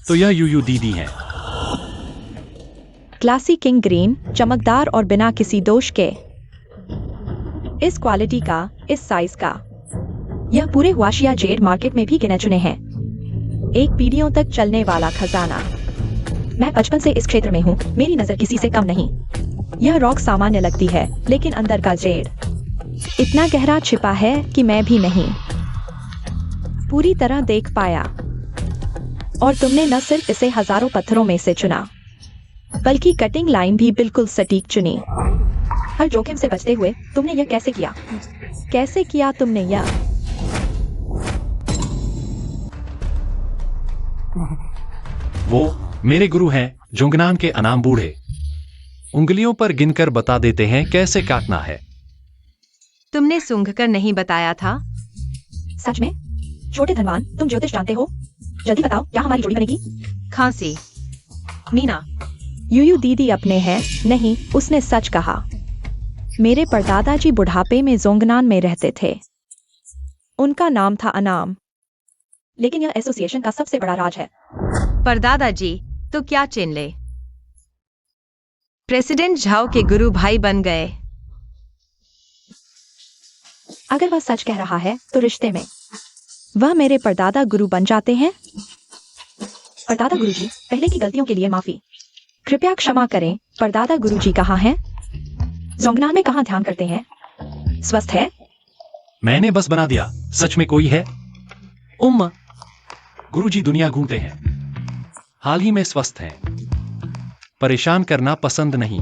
तो यह यूयू दीदी है। क्लासी किंग ग्रीन, चमकदार और बिना किसी दोष के। इस क्वालिटी का, इस साइज का। यह पूरे हुआशिया जेड मार्केट में भी गिने चुने हैं। एक पीढ़ियों तक चलने वाला खजाना। मैं बचपन से इस क्षेत्र में हूँ, मेरी नजर किसी से कम नहीं। यह रॉक सामान्य लगती है, लेकिन अंदर का जेड इतना गहरा छिपा है कि मैं भी नहीं पूरी तरह देख पाया। और तुमने न सिर्फ इसे हजारों पत्थरों में से चुना, बल्कि कटिंग लाइन भी बिल्कुल सटीक चुनी। हर जोखिम से बचते हुए तुमने यह कैसे किया? कैसे किया तुमने यह? वो मेरे गुरु हैं, जोंगनान के अनाम बूढ़े। उंगलियों पर गिनकर बता देते हैं कैसे काटना है। तुमने सूंघ कर नहीं बताया था? सच में? छोटे धनवान, तुम ज्योतिष जानते हो? जल्दी बताओ, क्या हमारी जोड़ी बनेगी? खांसी। मीना। यूयू दीदी अपने हैं। नहीं, उसने सच कहा। मेरे परदादा जी बुढ़ापे में जोंगनान में रहते थे। उनका नाम था अनाम। लेकिन यह एसोसिएशन का सबसे बड़ा राज है। पर दादाजी तो क्या चिन ले। प्रेसिडेंट झाओ के गुरु भाई बन गए। अगर वह सच कह रहा है तो रिश्ते में वह मेरे परदादा गुरु बन जाते हैं। परदादा गुरुजी, पहले की गलतियों के लिए माफी। कृपया क्षमा करें। परदादा गुरुजी कहाँ हैं? जोंगनान में कहाँ ध्यान करते हैं? स्वस्थ है? मैंने बस बना दिया। सच में कोई है? उम्मा, गुरुजी दुनिया घूमते हैं। हाल ही में स्वस्थ हैं। परेशान करना पसंद नहीं।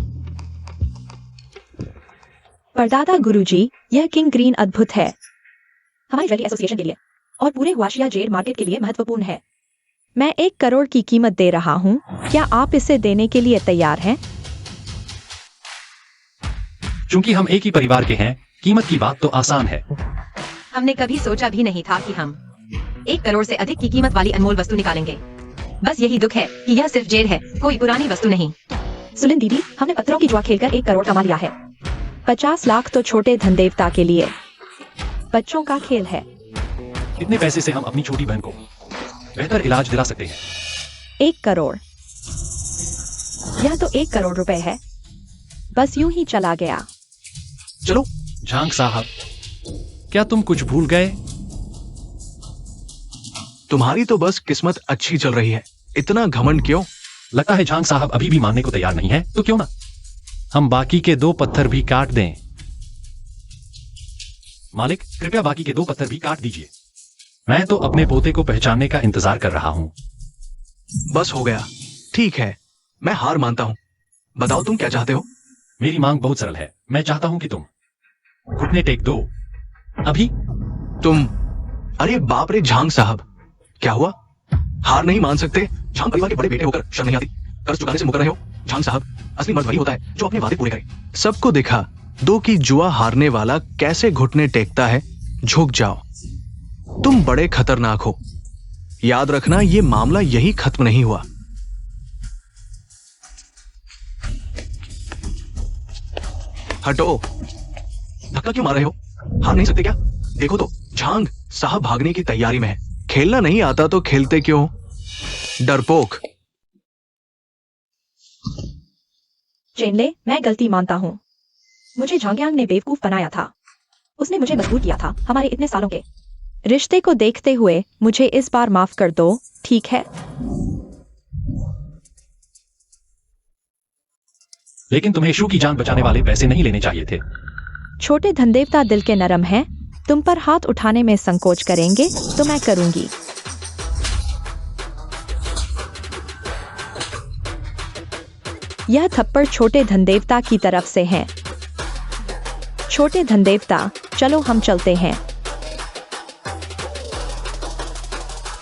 परदादा गुरुजी, यह किंग ग्रीन अद्भुत है। हमारी ज्वेलरी एसोसिएशन के लिए और पूरे हुआशिया जेड मार्केट के लिए महत्वपूर्ण है। मैं 1 करोड़ की कीमत दे रहा हूँ। क्या आप इसे देने के लिए तैयार हैं? चूंकि हम एक ही परिवार के हैं, कीमत की बात तो आसान है। हमने कभी सोचा भी नहीं था कि हम 1 करोड़ से अधिक की कीमत वाली अनमोल वस्तु निकालेंगे। बस यही दुख है कि यह सिर्फ जेड है, कोई पुरानी वस्तु नहीं। सुलिन दीदी, हमने पत्थरों की जुआ खेलकर 1 करोड़ कमा लिया है। 50 लाख तो छोटे धन देवता के लिए। बच्चों का खेल है। इतने पैसे से हम अपनी छोटी बहन को बेहतर इलाज दिला सकते हैं। 1 करोड़। यह तो 1 करोड़ रुपए है। बस यूं ही चला गया। चलो। झांग साहब, क्या तुम कुछ भूल गए? तुम्हारी तो बस किस्मत अच्छी चल रही है। इतना घमंड क्यों? लगता है झांग साहब अभी भी मानने को तैयार नहीं है, तो क्यों ना हम बाकी के 2 पत्थर भी काट दें। मालिक, कृपया बाकी के 2 पत्थर भी काट दीजिए। मैं तो अपने पोते को पहचानने का इंतजार कर रहा हूं। बस हो गया। ठीक है, मैं हार मानता हूं। बताओ तुम क्या चाहते हो? मेरी मांग बहुत सरल है। मैं चाहता हूं कि तुम घुटने टेक दो। अभी। तुम। अरे बाप रे झांग साहब, क्या हुआ? हार नहीं मान सकते? झांग परिवार के बड़े बेटे होकर शर्म नहीं आती? कर्ज चुकाने से मुकर रहे हो? झांग साहब, असली मर्द वही होता है जो अपने वादे पूरे करे। सबको देखा 2 की जुआ हारने वाला कैसे घुटने टेकता है। झुक जाओ। तुम बड़े खतरनाक हो। याद रखना, ये मामला यही खत्म नहीं हुआ। हटो। धक्का क्यों मार रहे हो? हार नहीं सकते क्या? देखो तो, झांग साहब भागने की तैयारी में है। खेलना नहीं आता तो खेलते क्यों? डरपोक। चेनले, मैं गलती मानता हूँ। मुझे झांग्यांग ने बेवकूफ बनाया था। उसने मुझे मजबूर किया था हमारे इतने सालों के रिश्ते को देखते हुए। मुझे इस बार माफ कर दो, ठीक है? लेकिन तुम्हें शू की जान बचाने वाले पैसे नहीं लेने चाहिए थे। छोटे धनदेवता दिल के नरम हैं। तुम पर हाथ उठाने में संकोच करेंगे तो मैं करूंगी। यह थप्पड़ छोटे धनदेवता की तरफ से है। छोटे धनदेवता, चलो हम चलते हैं।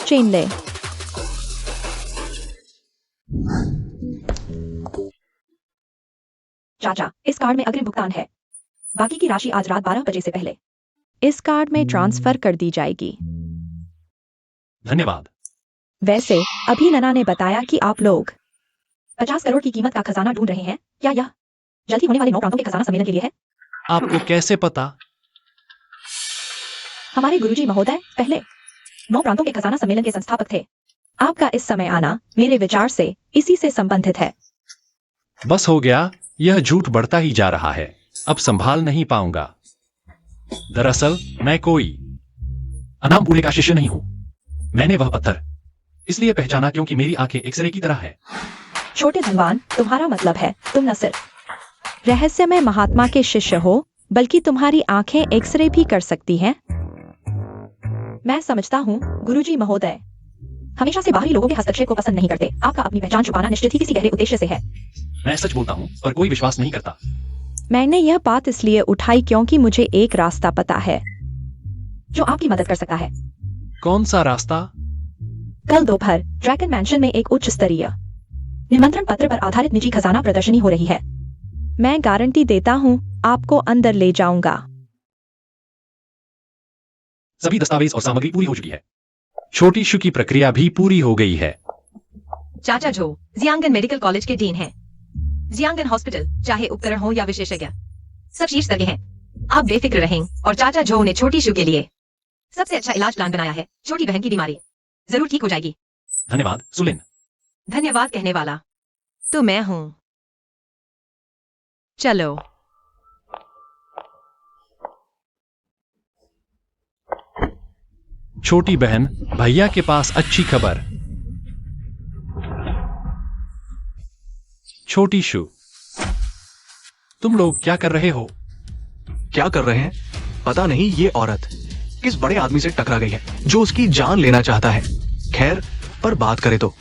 चेनले। चाचा, इस कार्ड में अग्रिम भुगतान है। बाकी की राशि आज रात 12 बजे से पहले इस कार्ड में ट्रांसफर कर दी जाएगी। धन्यवाद। वैसे अभी नना ने बताया कि आप लोग 50 करोड़ की कीमत का खजाना ढूंढ रहे हैं। क्या यह जल्दी होने वाले 9 प्रांतों के खजाना सम्मेलन के लिए है? आपको कैसे पता? हमारे गुरुजी महोदय पहले 9 प्रांतों के खजाना सम्मेलन के संस्थापक थे। आपका इस समय आना मेरे विचार से इसी से संबंधित है। बस हो गया। यह झूठ बढ़ता ही जा रहा है। अब संभाल नहीं पाऊंगा। दरअसल मैं कोई अनाम बूढ़े का शिष्य नहीं हूं। मैंने वह पत्थर इसलिए पहचाना क्योंकि मेरी आंखें एक्सरे की तरह है। छोटे धनवान, तुम्हारा मतलब है तुम न सिर्फ रहस्यमय महात्मा के शिष्य हो, बल्कि तुम्हारी आंखें एक्सरे भी कर सकती हैं। मैं समझता हूँ गुरुजी महोदय हमेशा से बाहरी लोगों के हस्तक्षेप को पसंद नहीं करते। आपका अपनी पहचान छुपाना निश्चित ही किसी गहरे उद्देश्य से है। मैं सच बोलता हूँ पर कोई विश्वास नहीं करता। मैंने यह बात इसलिए उठाई क्योंकि मुझे एक रास्ता पता है जो आपकी मदद कर सकता है। कौन सा रास्ता? कल दोपहर ड्रैगन मैंशन में एक उच्च स्तरीय निमंत्रण पत्र पर आधारित निजी खजाना प्रदर्शनी हो रही है। मैं गारंटी देता हूँ आपको अंदर ले जाऊंगा। सभी दस्तावेज और सामग्री पूरी हो चुकी है। छोटी शू की प्रक्रिया भी पूरी हो गई है। चाचा झो जियांगन मेडिकल कॉलेज के डीन हैं। जियांगन हॉस्पिटल चाहे उपकरण हो या विशेषज्ञ सब शीर्ष स्तर के हैं। आप बेफिक्र रहें और चाचा झो ने छोटी शू के लिए सबसे अच्छा इलाज प्लान बनाया है। छोटी बहन की बीमारी जरूर ठीक हो जाएगी। धन्यवाद सुलिन। धन्यवाद कहने वाला तो मैं हूं। चलो। छोटी बहन, भैया के पास अच्छी खबर। छोटी शू, तुम लोग क्या कर रहे हो? क्या कर रहे हैं? पता नहीं ये औरत किस बड़े आदमी से टकरा गई है जो उसकी जान लेना चाहता है। खैर, पर बात करें तो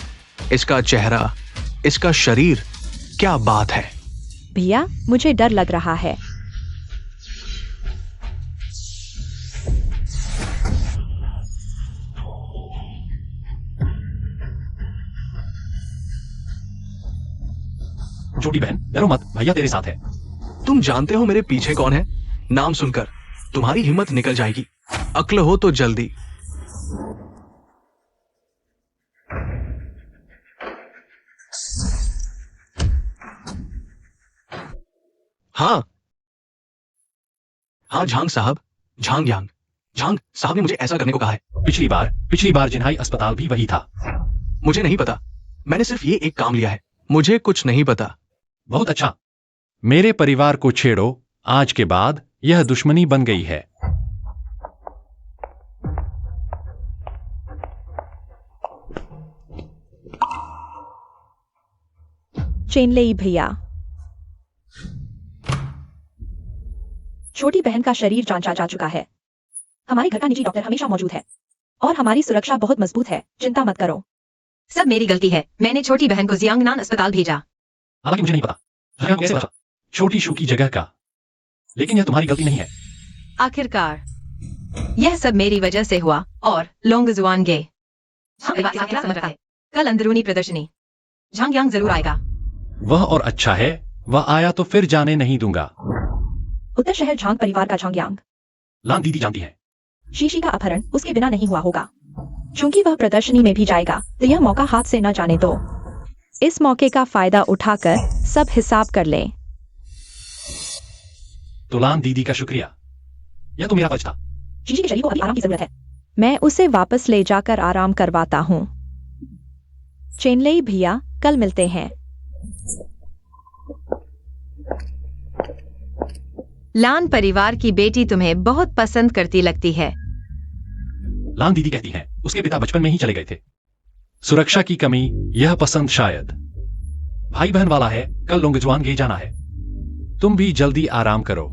इसका चेहरा, इसका शरीर, क्या बात है। भैया, मुझे डर लग रहा है। छोटी बहन, डरो मत, भैया तेरे साथ है। तुम जानते हो मेरे पीछे कौन है? नाम सुनकर तुम्हारी हिम्मत निकल जाएगी। अक्ल हो तो जल्दी। हाँ हाँ, झांग साहब, झांग यांग। झांग साहब ने मुझे ऐसा करने को कहा है। पिछली बार जिन्हाई अस्पताल भी वही था। मुझे नहीं पता, मैंने सिर्फ ये एक काम लिया है। मुझे कुछ नहीं पता। बहुत अच्छा। मेरे परिवार को छेड़ो, आज के बाद यह दुश्मनी बन गई है। चेनलेई भैया, छोटी बहन का शरीर जांचा जा चुका है। हमारे घर का निजी डॉक्टर हमेशा मौजूद है और हमारी सुरक्षा बहुत मजबूत है। चिंता मत करो। सब मेरी गलती है। मैंने छोटी बहन को जियांगनान अस्पताल भेजा। हालांकि मुझे नहीं पता जियांग कैसे बचा छोटी शू की जगह का, लेकिन यह तुम्हारी गलती नहीं है। आखिरकार यह सब मेरी वजह से हुआ। और लोंगजुआन गे क्या समझ रहा है? कल अंदरूनी प्रदर्शनी, झांग यांग जरूर आएगा। वह और अच्छा है, वह आया तो फिर जाने नहीं दूंगा। उत्तर शहर झांग परिवार का झांग यांग। लान दीदी जानती है। शीशी का अपहरण उसके बिना नहीं हुआ होगा। चूंकि वह प्रदर्शनी में भी जाएगा तो यह मौका हाथ से न जाने दो। इस मौके का फायदा उठाकर सब हिसाब कर लें। तो लान दीदी का शुक्रिया, यह तो मेरा फर्ज था। शीशी के शरीर को अभी आराम की जरूरत है। मैं उसे वापस ले जाकर आराम करवाता हूँ। चेनलेई भैया, कल मिलते हैं। लान परिवार की बेटी तुम्हें बहुत पसंद करती लगती है। लान दीदी कहती हैं उसके पिता बचपन में ही चले गए थे। सुरक्षा की कमी, यह पसंद शायद। भाई बहन वाला है, कल लोंगजुआन गे जाना है। तुम भी जल्दी आराम करो।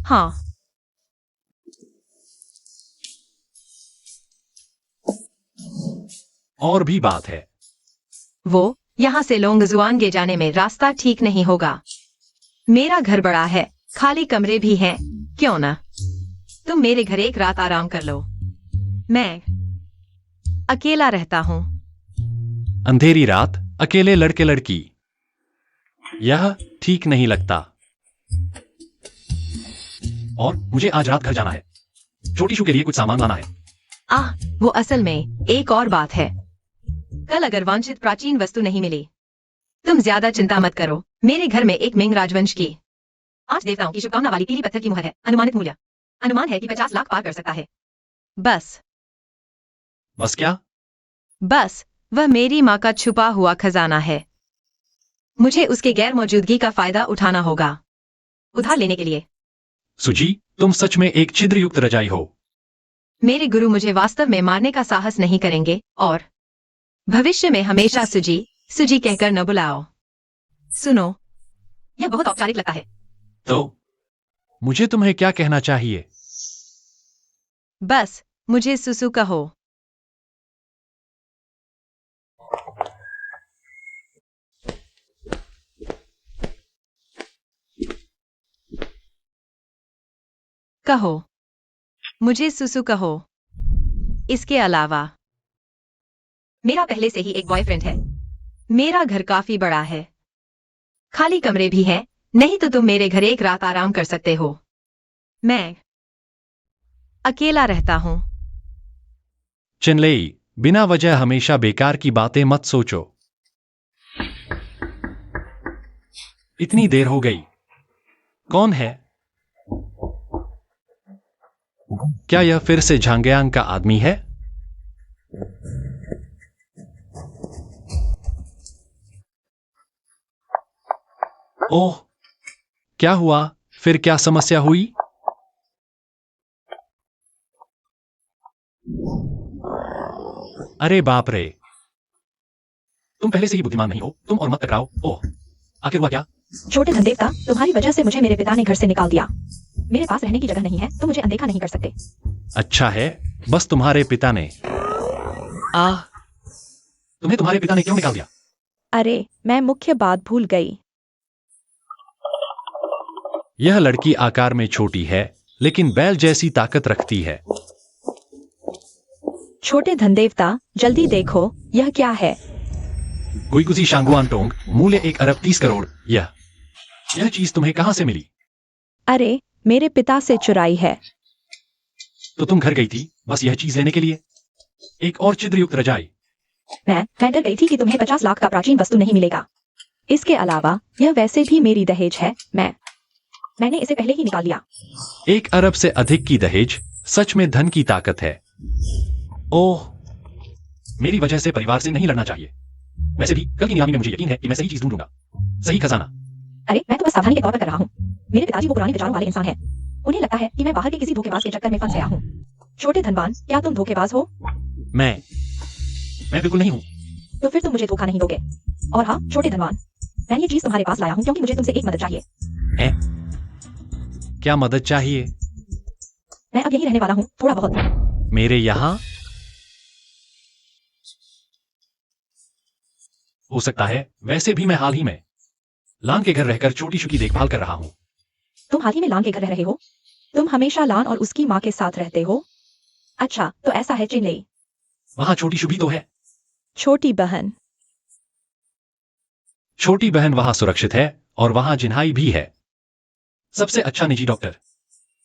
हाँ। और भी बात है। वो यहाँ से लोंगजुआन गे जाने में रास्ता ठीक नहीं होगा। मेरा घर बड़ा है, खाली कमरे भी हैं। क्यों ना तुम मेरे घर एक रात आराम कर लो। मैं अकेला रहता हूँ। अंधेरी रात, अकेले लड़के लड़की, यह ठीक नहीं लगता। और मुझे आज रात घर जाना है। छोटी शू के लिए कुछ सामान लाना है। वो असल में एक और बात है। कल अगर वांछित प्राचीन वस्तु नहीं मिली, तुम ज्यादा चिंता मत करो। मेरे घर में एक मिंग राजवंश की आज देवताओं की शुभकामना वाली पीली पत्थर की मुहर है। अनुमानित मूल्य अनुमान है कि 50 लाख पार कर सकता है। बस क्या? बस वह मेरी माँ का छुपा हुआ खजाना है। मुझे उसके गैर मौजूदगी का फायदा उठाना होगा उधार लेने के लिए। सुजी, तुम सच में एक छिद्रयुक्त रजाई हो। मेरे गुरु मुझे वास्तव में मारने का साहस नहीं करेंगे और भविष्य में हमेशा सुजी सुजी कहकर न बुलाओ। सुनो, यह बहुत औपचारिक लगता है। तो मुझे तुम्हें क्या कहना चाहिए? बस मुझे सुसु कहो। कहो, मुझे सुसु कहो। इसके अलावा मेरा पहले से ही एक बॉयफ्रेंड है। मेरा घर काफी बड़ा है, खाली कमरे भी हैं। नहीं तो तुम मेरे घर एक रात आराम कर सकते हो। मैं अकेला रहता हूं। चेनलेई, बिना वजह हमेशा बेकार की बातें मत सोचो। इतनी देर हो गई। कौन है? क्या यह फिर से झांगयांग का आदमी है? ओह, क्या हुआ? फिर क्या समस्या हुई? अरे बाप रे, तुम पहले से ही बुद्धिमान नहीं हो। तुम और मत टकराओ। ओह, आखिर हुआ क्या? छोटे धनदेवता, तुम्हारी वजह से मुझे मेरे पिता ने घर से निकाल दिया। मेरे पास रहने की जगह नहीं है, तुम मुझे अनदेखा नहीं कर सकते। अच्छा है, बस तुम्हारे पिता ने तुम्हें तुम्हारे पिता ने क्यों निकाल दिया? अरे, मैं मुख्य बात भूल गई। यह लड़की आकार में छोटी है, लेकिन बैल जैसी ताकत रखती है। छोटे धनदेवता, जल्दी देखो, यह क्या है? गुईगुजी शांगुआन टोंग, मूल्य 1 अरब 30 करोड़। यह चीज तुम्हें कहां से मिली? अरे, मेरे पिता से चुराई है। तो तुम घर गई थी बस यह चीज लेने के लिए? एक और छिद्रयुक्त रजाई। मैं डर गई थी कि तुम्हें 50 लाख का प्राचीन वस्तु नहीं मिलेगा। इसके अलावा यह वैसे भी मेरी दहेज है। मैंने इसे पहले ही निकाल लिया। 1 अरब से अधिक की दहेज सच में धन की ताकत है। ओह, मेरी वजह से परिवार से नहीं लड़ना चाहिए। वैसे भी कल की नीलामी में मुझे यकीन है कि मैं सही चीज ढूंढूंगा, सही खजाना। अरे, मैं तो बस सावधानी के तौर पर कर रहा हूँ। मेरे पिताजी वो पुराने विचारों वाले इंसान हैं। उन्हें लगता है कि मैं बाहर के किसी धोखेबाज के चक्कर में फंस गया हूँ। छोटे धनवान, क्या तुम धोखेबाज हो? मैं बिल्कुल नहीं हूं। तो फिर तुम मुझे धोखा नहीं दोगे। और हाँ, छोटे धनवान, मैं ये चीज तुम्हारे पास लाया हूँ क्योंकि मुझे तुमसे एक मदद चाहिए। क्या मदद चाहिए? मैं अब यहीं रहने वाला हूँ, थोड़ा बहुत। मेरे यहां? हो सकता है। वैसे भी मैं हाल ही में लान के घर रहकर छोटी शू की देखभाल कर रहा हूं। तुम हाल ही में लान के घर रह रहे हो? तुम हमेशा लान और उसकी माँ के साथ रहते हो? अच्छा, तो ऐसा है चिन्नई। वहां छोटी शू भी तो है। छोटी बहन। छोटी बहन वहां सुरक्षित है और वहां जिन्हाई भी है। सबसे अच्छा निजी डॉक्टर।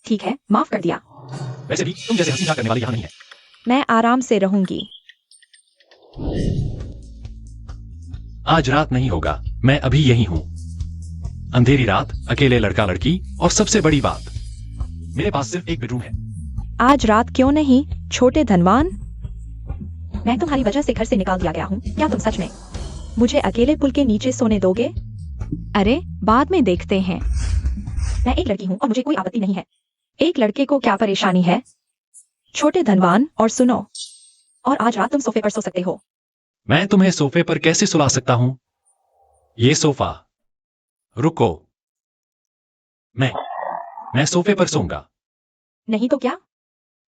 ठीक है, माफ कर दिया। वैसे भी तुम जैसे हंसी मजाक करने वाले यहां नहीं है। मैं आराम से रहूंगी। आज रात नहीं होगा, मैं अभी यही हूं। अंधेरी रात, अकेले लड़का लड़की, और सबसे बड़ी बात, मेरे पास सिर्फ एक बेडरूम है। आज रात क्यों नहीं, छोटे धनवान? मैं तुम्हारी वजह से घर से निकाल दिया गया हूँ। क्या तुम सच में मुझे अकेले पुल के नीचे सोने दोगे? अरे, बाद में देखते हैं। मैं एक लड़की हूँ और मुझे कोई आपत्ति नहीं है। एक लड़के को क्या परेशानी है? छोटे धनवान, और सुनो, और आज रात तुम सोफे पर सो सकते हो। मैं तुम्हें सोफे पर कैसे सुला सकता हूं? ये सोफा। रुको, मैं सोफे पर सोऊंगा। नहीं तो क्या?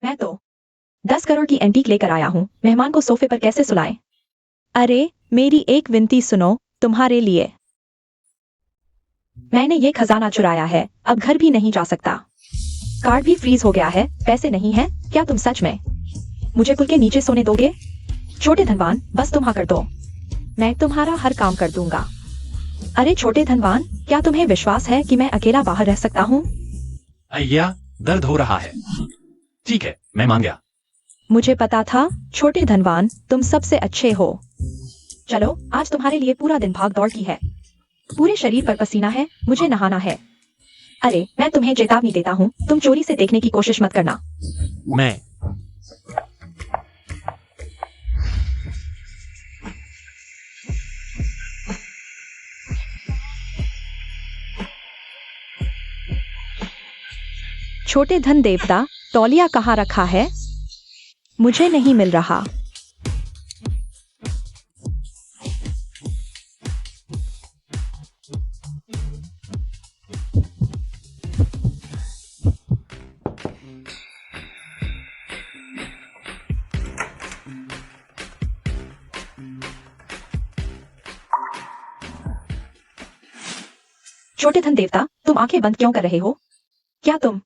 मैं तो 10 करोड़ की एंटीक लेकर आया हूँ। मेहमान को सोफे पर कैसे सुलाएं? अरे, मेरी एक विनती सुनो, तुम्हारे लिए। मैंने ये खजाना चुराया है, अब घर भी नहीं जा सकता। कार्ड भी फ्रीज हो गया है, पैसे नहीं है। क्या तुम सच में मुझे पुल के नीचे सोने दोगे? छोटे धनवान, बस तुम हाँ कर दो, मैं तुम्हारा हर काम कर दूंगा। अरे छोटे धनवान, क्या तुम्हें विश्वास है कि मैं अकेला बाहर रह सकता हूँ? अय्या, दर्द हो रहा है। ठीक है, मैं मान गया। मुझे पता था, छोटे धनवान, तुम सबसे अच्छे हो। चलो, आज तुम्हारे लिए पूरा दिन भाग दौड़ की है। पूरे शरीर पर पसीना है, मुझे नहाना है। अरे, मैं तुम्हें चेतावनी देता हूँ, तुम चोरी से देखने की कोशिश मत करना। मैं छोटे धन देवता, तौलिया कहाँ रखा है? मुझे नहीं मिल रहा। छोटे धन देवता, तुम आंखें बंद क्यों कर रहे हो? क्या तुम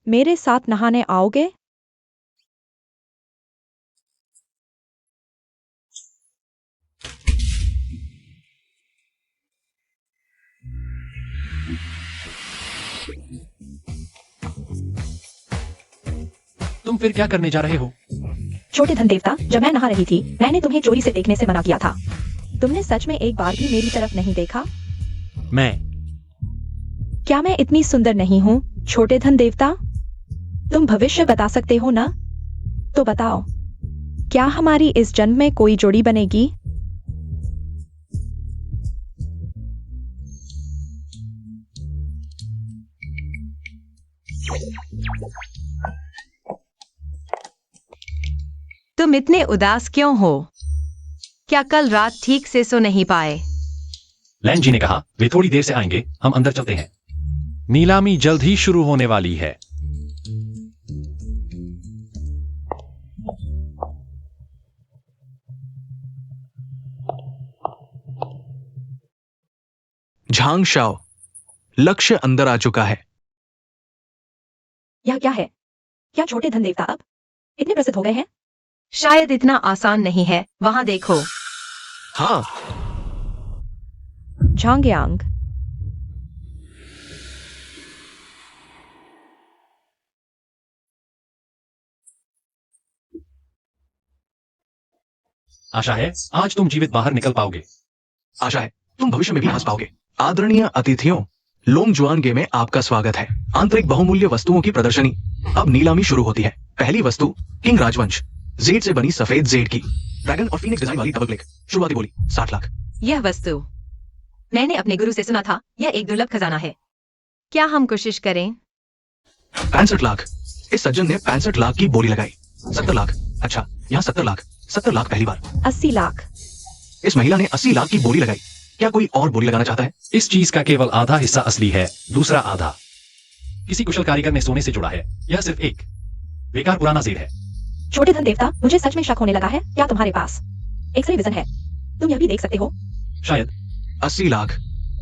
मेरे साथ नहाने आओगे? तुम फिर क्या करने जा रहे हो? छोटे धन देवता, जब मैं नहा रही थी मैंने तुम्हें चोरी से देखने से मना किया था। तुमने सच में एक बार भी मेरी तरफ नहीं देखा? मैं क्या मैं इतनी सुंदर नहीं हूँ छोटे धन देवता? तुम भविष्य बता सकते हो ना? तो बताओ, क्या हमारी इस जन्म में कोई जोड़ी बनेगी? तुम इतने उदास क्यों हो? क्या कल रात ठीक से सो नहीं पाए? लैन जी ने कहा वे थोड़ी देर से आएंगे, हम अंदर चलते हैं। नीलामी जल्द ही शुरू होने वाली है। झांग शाओ, लक्ष्य अंदर आ चुका है। यह क्या है? क्या छोटे धन देवता अब इतने प्रसिद्ध हो गए हैं? शायद इतना आसान नहीं है, वहां देखो। हाँ, झांगयांग, आशा है आज तुम जीवित बाहर निकल पाओगे। आशा है तुम भविष्य में भी हंस पाओगे। आदरणीय अतिथियों, लोंगजुआनगे में आपका स्वागत है। आंतरिक बहुमूल्य वस्तुओं की प्रदर्शनी। अब नीलामी शुरू होती है। पहली वस्तु, किंग राजवंश, जेड से बनी सफेद जेड की ड्रैगन और फीनिक्स डिजाइन वाली डबल क्लिक। शुरुआती बोली 60 लाख। यह वस्तु मैंने अपने गुरु से सुना था, यह एक दुर्लभ खजाना है। क्या हम कोशिश करें? 65 लाख। इस सज्जन ने 65 लाख की बोली लगाई। 70 लाख। अच्छा, यहाँ 70 लाख। 70 लाख पहली बार। 80 लाख। इस महिला ने 80 लाख की बोली लगाई। क्या कोई और बोली लगाना चाहता है? इस चीज का केवल आधा हिस्सा असली है, दूसरा आधा किसी कुशल कारीगर ने सोने से जोड़ा है। यह सिर्फ एक बेकार पुराना जेड है। छोटे धन देवता, मुझे सच में शक होने लगा है। क्या तुम्हारे पास एक्सरे विजन है? तुम यह भी देख सकते हो? शायद 80 लाख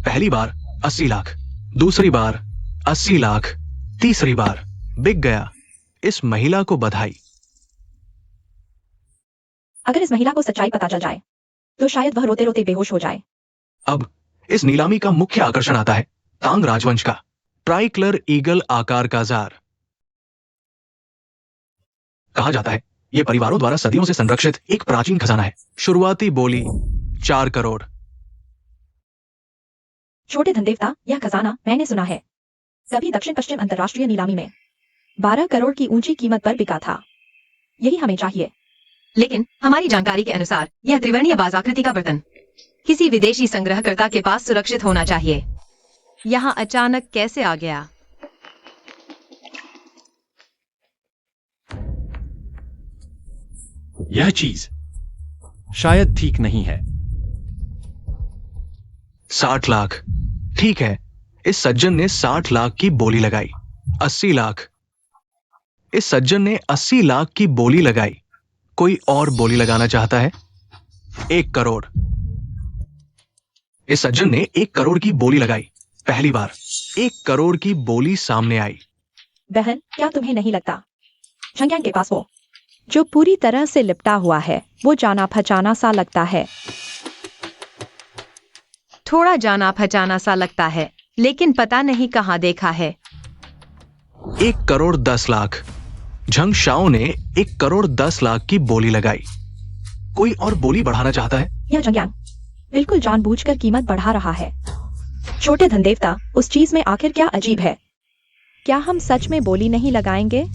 पहली बार। 80 लाख दूसरी बार। 80 लाख तीसरी बार। बिक गया। इस महिला को बधाई। अगर इस महिला को सच्चाई पता चल जाए तो शायद वह रोते रोते बेहोश हो जाए। अब इस नीलामी का मुख्य आकर्षण आता है, तांग राजवंश का ट्राइकलर ईगल आकार का जार। कहा जाता है यह परिवारों द्वारा सदियों से संरक्षित एक प्राचीन खजाना है। शुरुआती बोली 4 करोड़। छोटे धन देवता, यह खजाना मैंने सुना है कभी दक्षिण पश्चिम अंतरराष्ट्रीय नीलामी में 12 करोड़ की ऊंची कीमत पर बिका था। यही हमें चाहिए। लेकिन हमारी जानकारी के अनुसार यह त्रिवर्णीय बाजाकृति का बर्तन किसी विदेशी संग्रहकर्ता के पास सुरक्षित होना चाहिए। यहाँ अचानक कैसे आ गया? यह चीज शायद ठीक नहीं है। 60 लाख। ठीक है, इस सज्जन ने 60 लाख की बोली लगाई। 80 लाख। इस सज्जन ने 80 लाख की बोली लगाई। कोई और बोली लगाना चाहता है? 1 करोड़। इस सज्जन ने 1 करोड़ की बोली लगाई। पहली बार 1 करोड़ की बोली सामने आई। बहन, क्या तुम्हें नहीं लगता झंग्यांग के पास वो जो पूरी तरह से लिपटा हुआ है वो जाना पहचाना सा लगता है? थोड़ा जाना पहचाना सा लगता है, लेकिन पता नहीं कहाँ देखा है। 1 करोड़ 10 लाख। झंग शाओ ने 1 करोड़ 10 लाख की बोली लगाई। कोई और बोली बढ़ाना चाहता है? यह झंग्यांग बिल्कुल जानबूझकर कीमत बढ़ा रहा है। छोटे धन देवता, उस चीज में आखिर क्या अजीब है? क्या हम सच में बोली नहीं लगाएंगे?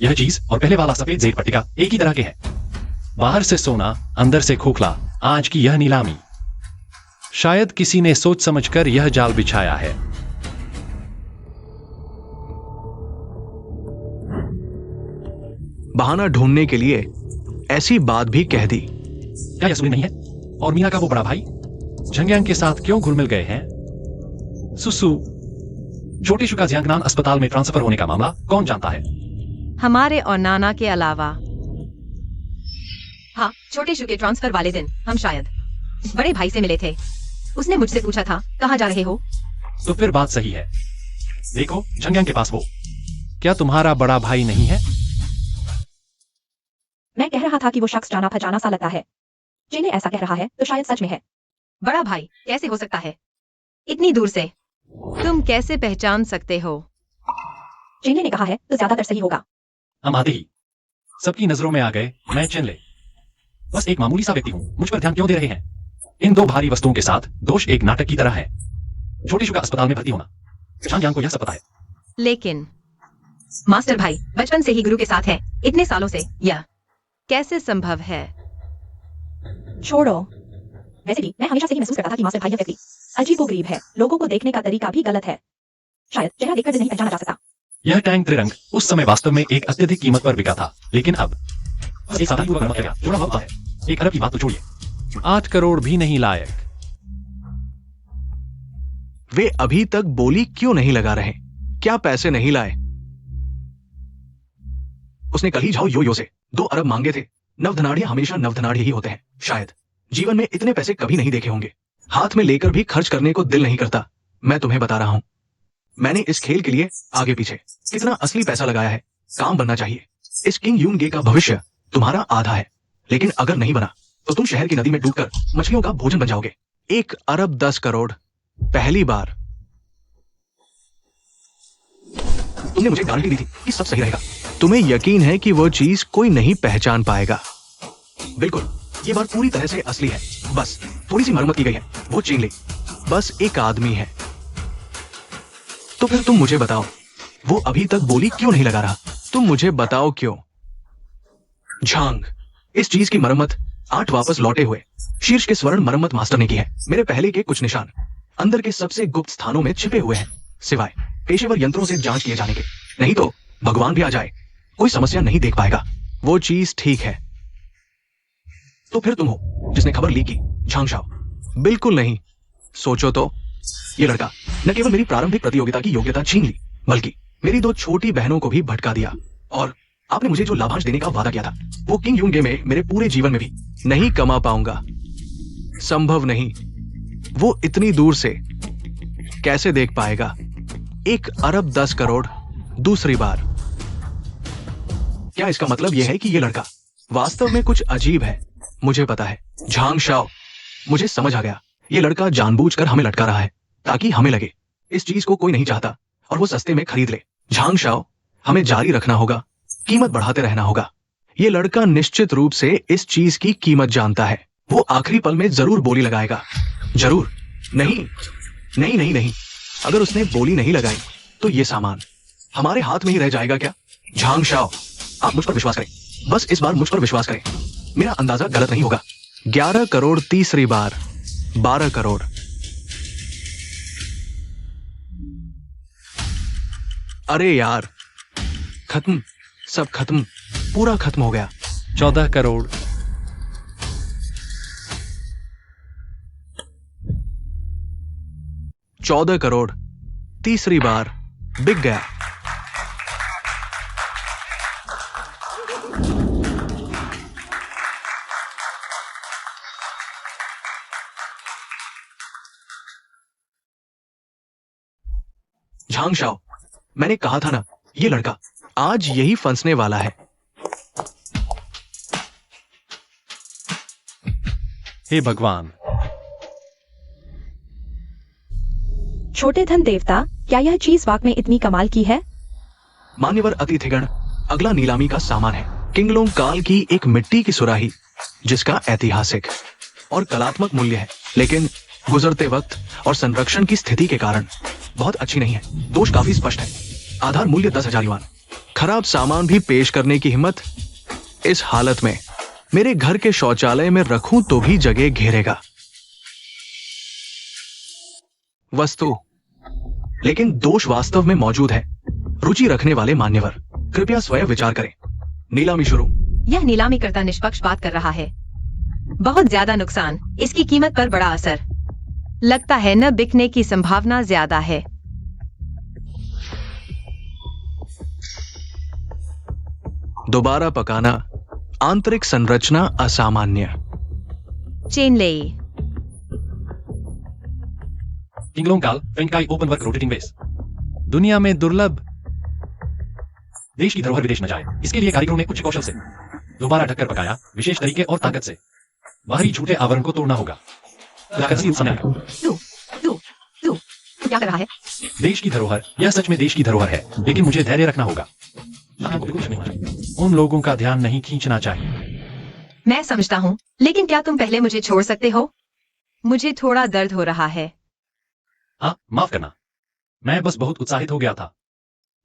यह चीज और पहले वाला सफेद जेड पट्टिका एक ही तरह के हैं। बाहर से सोना, अंदर से खोखला। आज की यह नीलामी शायद किसी ने सोच समझकर यह जाल बिछाया है। बहाना ढूंढने के लिए ऐसी बात भी कह दी। क्या यह सुनी नहीं है? और मीना का वो बड़ा भाई झंग्यांग के साथ क्यों घुल मिल गए हैं? सुसु, छोटे शु का जियांगनान अस्पताल में ट्रांसफर होने का मामला कौन जानता है? हमारे और नाना के अलावा। हाँ, छोटे शु के ट्रांसफर वाले दिन हम शायद बड़े भाई से मिले थे। उसने मुझसे पूछा था कहाँ जा रहे हो? तो फिर बात सही है। देखो, झंग्यांग के पास वो। क्या तुम्हारा बड़ा भाई नहीं है? मैं कह रहा था कि वो शख्स जाना पहचाना सा लगता है। जिन्हें ऐसा कह रहा है तो शायद सच में है। बड़ा भाई कैसे हो सकता है इतनी दूर से? तुम कैसे पहचान सकते हो? जिन्हें ने कहा है तो ज्यादातर सही होगा। हम आते ही सबकी नजरों में आ गए। मैं चेनले बस एक मामूली सा व्यक्ति हूं। मुझ पर ध्यान क्यों दे रहे हैं? इन दो भारी वस्तुओं के साथ दोष एक नाटक की तरह है। छोटी शू का अस्पताल में भर्ती होना। चांग को यह सब पता है। लेकिन मास्टर भाई बचपन से ही गुरु के साथ है, इतने सालों से, यह कैसे संभव है? छोड़ो। वैसे भी मैं हमेशा से ही महसूस करता था कि मास्टर भाई यह व्यक्ति अजीबोगरीब है। लोगों को देखने का तरीका भी गलत है। शायद चेहरा देखकर नहीं पहचाना जा सकता। यह टैंक त्रिरंग उस समय वास्तव में एक अत्यधिक कीमत पर बिका था, लेकिन अब बस एक साधारण मरम्मत का जोड़ा हुआ होता है। 1 अरब की बात तो छोड़िए, 8 करोड़ भी नहीं लायक। वे अभी तक बोली क्यों नहीं लगा रहे? क्या पैसे नहीं लाए? उसने कल ही झाओ यो से 2 अरब मांगे थे। नवधनाढ़ हमेशा नवधनाढ़ ही होते हैं। शायद जीवन में इतने पैसे कभी नहीं देखे होंगे। हाथ में लेकर भी खर्च करने को दिल नहीं करता। मैं तुम्हें बता रहा हूं, मैंने इस खेल के लिए आगे पीछे कितना असली पैसा लगाया है। काम बनना चाहिए। इस किंग यून गे का भविष्य तुम्हारा आधा है, लेकिन अगर नहीं बना तो तुम शहर की नदी में डूबकर मछलियों का भोजन बन जाओगे। 1 अरब 10 करोड़ पहली बार। तुमने मुझे गारंटी दी थी कि सब सही रहेगा। तुम्हें यकीन है कि वो चीज कोई नहीं पहचान पाएगा? बिल्कुल, ये बार पूरी तरह से असली है। बस थोड़ी सी मरम्मत की गई है। वो चेंगली बस एक आदमी है। तो फिर तुम मुझे बताओ, वो अभी तक बोली क्यों नहीं लगा रहा? तुम मुझे बताओ क्यों? झांग, इस चीज की मरम्मत 8 वापस लौटे हुए शीर्ष के स्वर्ण मरम्मत मास्टर ने की है। मेरे पहले के कुछ निशान अंदर के सबसे गुप्त स्थानों में छिपे हुए हैं, सिवाय पेशेवर यंत्रों से जांच किए जाने के। नहीं तो भगवान भी आ जाए, कोई समस्या नहीं देख पाएगा। वो चीज ठीक है। तो फिर तुम हो जिसने खबर ली की झांग शाओ? बिल्कुल नहीं। सोचो तो, ये लड़का न केवल मेरी प्रारंभिक प्रतियोगिता की योग्यता छीन ली, बल्कि मेरी 2 छोटी बहनों को भी भटका दिया। और आपने मुझे जो लाभांश देने का वादा किया था, वो किंग यून गे में मेरे पूरे जीवन में भी नहीं कमा पाऊंगा। संभव नहीं। वो इतनी दूर से कैसे देख पाएगा? 1 अरब 10 करोड़ दूसरी बार। क्या इसका मतलब यह है कि यह लड़का वास्तव में कुछ अजीब है? मुझे पता है झांग शाओ, मुझे समझ आ गया। यह लड़का जानबूझकर हमें लटका रहा है ताकि हमें लगे इस चीज को कोई नहीं चाहता और वो सस्ते में खरीद ले। झांग शाओ, हमें जारी रखना होगा, कीमत बढ़ाते रहना होगा। ये लड़का निश्चित रूप से इस चीज की कीमत जानता है। वो आखिरी पल में जरूर बोली लगाएगा। जरूर। नहीं नहीं नहीं नहीं, अगर उसने बोली नहीं लगाई तो ये सामान हमारे हाथ में ही रह जाएगा क्या? झांग शाओ, आप मुझ पर विश्वास करें। बस इस बार मुझ पर विश्वास करें। मेरा अंदाजा गलत नहीं होगा। 11 करोड़ तीसरी बार। 12 करोड़। अरे यार, खत्म, सब खत्म, पूरा खत्म हो गया। 14 करोड़। 14 करोड़ तीसरी बार। बिक गया। झांग शाओ, मैंने कहा था ना, ये लड़का आज यही फंसने वाला है। हे भगवान। छोटे धन देवता, क्या यह चीज वाकई में इतनी कमाल की है? मान्यवर अतिथिगण, अगला नीलामी का सामान है किंगलोंग काल की एक मिट्टी की सुराही, जिसका ऐतिहासिक और कलात्मक मूल्य है, लेकिन गुजरते वक्त और संरक्षण की स्थिति के कारण बहुत अच्छी नहीं है। दोष काफी स्पष्ट है। आधार मूल्य 10,000 युआन। खराब सामान भी पेश करने की हिम्मत। इस हालत में मेरे घर के शौचालय में रखूं तो भी जगह घेरेगा। वस्तु, लेकिन दोष वास्तव में मौजूद है। रुचि रखने वाले मान्यवर, कृपया स्वयं विचार करें। नीलामी शुरू। यह नीलामी करता निष्पक्ष बात कर रहा है। बहुत ज्यादा नुकसान, इसकी कीमत पर बड़ा असर। लगता है न बिकने की संभावना ज्यादा है। दोबारा पकाना, आंतरिक संरचना असामान्य। चेनलेई। किंगलोंग काल फेंगकाई ओपन वर्क रोटेटिंग बेस। दुनिया में दुर्लभ। देश की धरोहर विदेश न जाए, इसके लिए कारीगरों ने उच्च कौशल से दोबारा ढककर पकाया, विशेष तरीके और ताकत से। बाहरी झूठे आवरण को तोड़ना होगा। समय आया। तू क्या कर रहा है? देश की धरोहर, यह सच में देश की धरोहर है, लेकिन मुझे धैर्य रखना होगा। आपको बिल्कुल नहीं होना चाहिए। उन लोगों का ध्यान नहीं खींचना चाहिए। मैं समझता हूँ, लेकिन क्या तुम पहले मुझे छोड़ सकते हो? मुझे थोड़ा दर्द हो रहा है। हाँ, माफ करना, मैं बस बहुत उत्साहित हो गया था।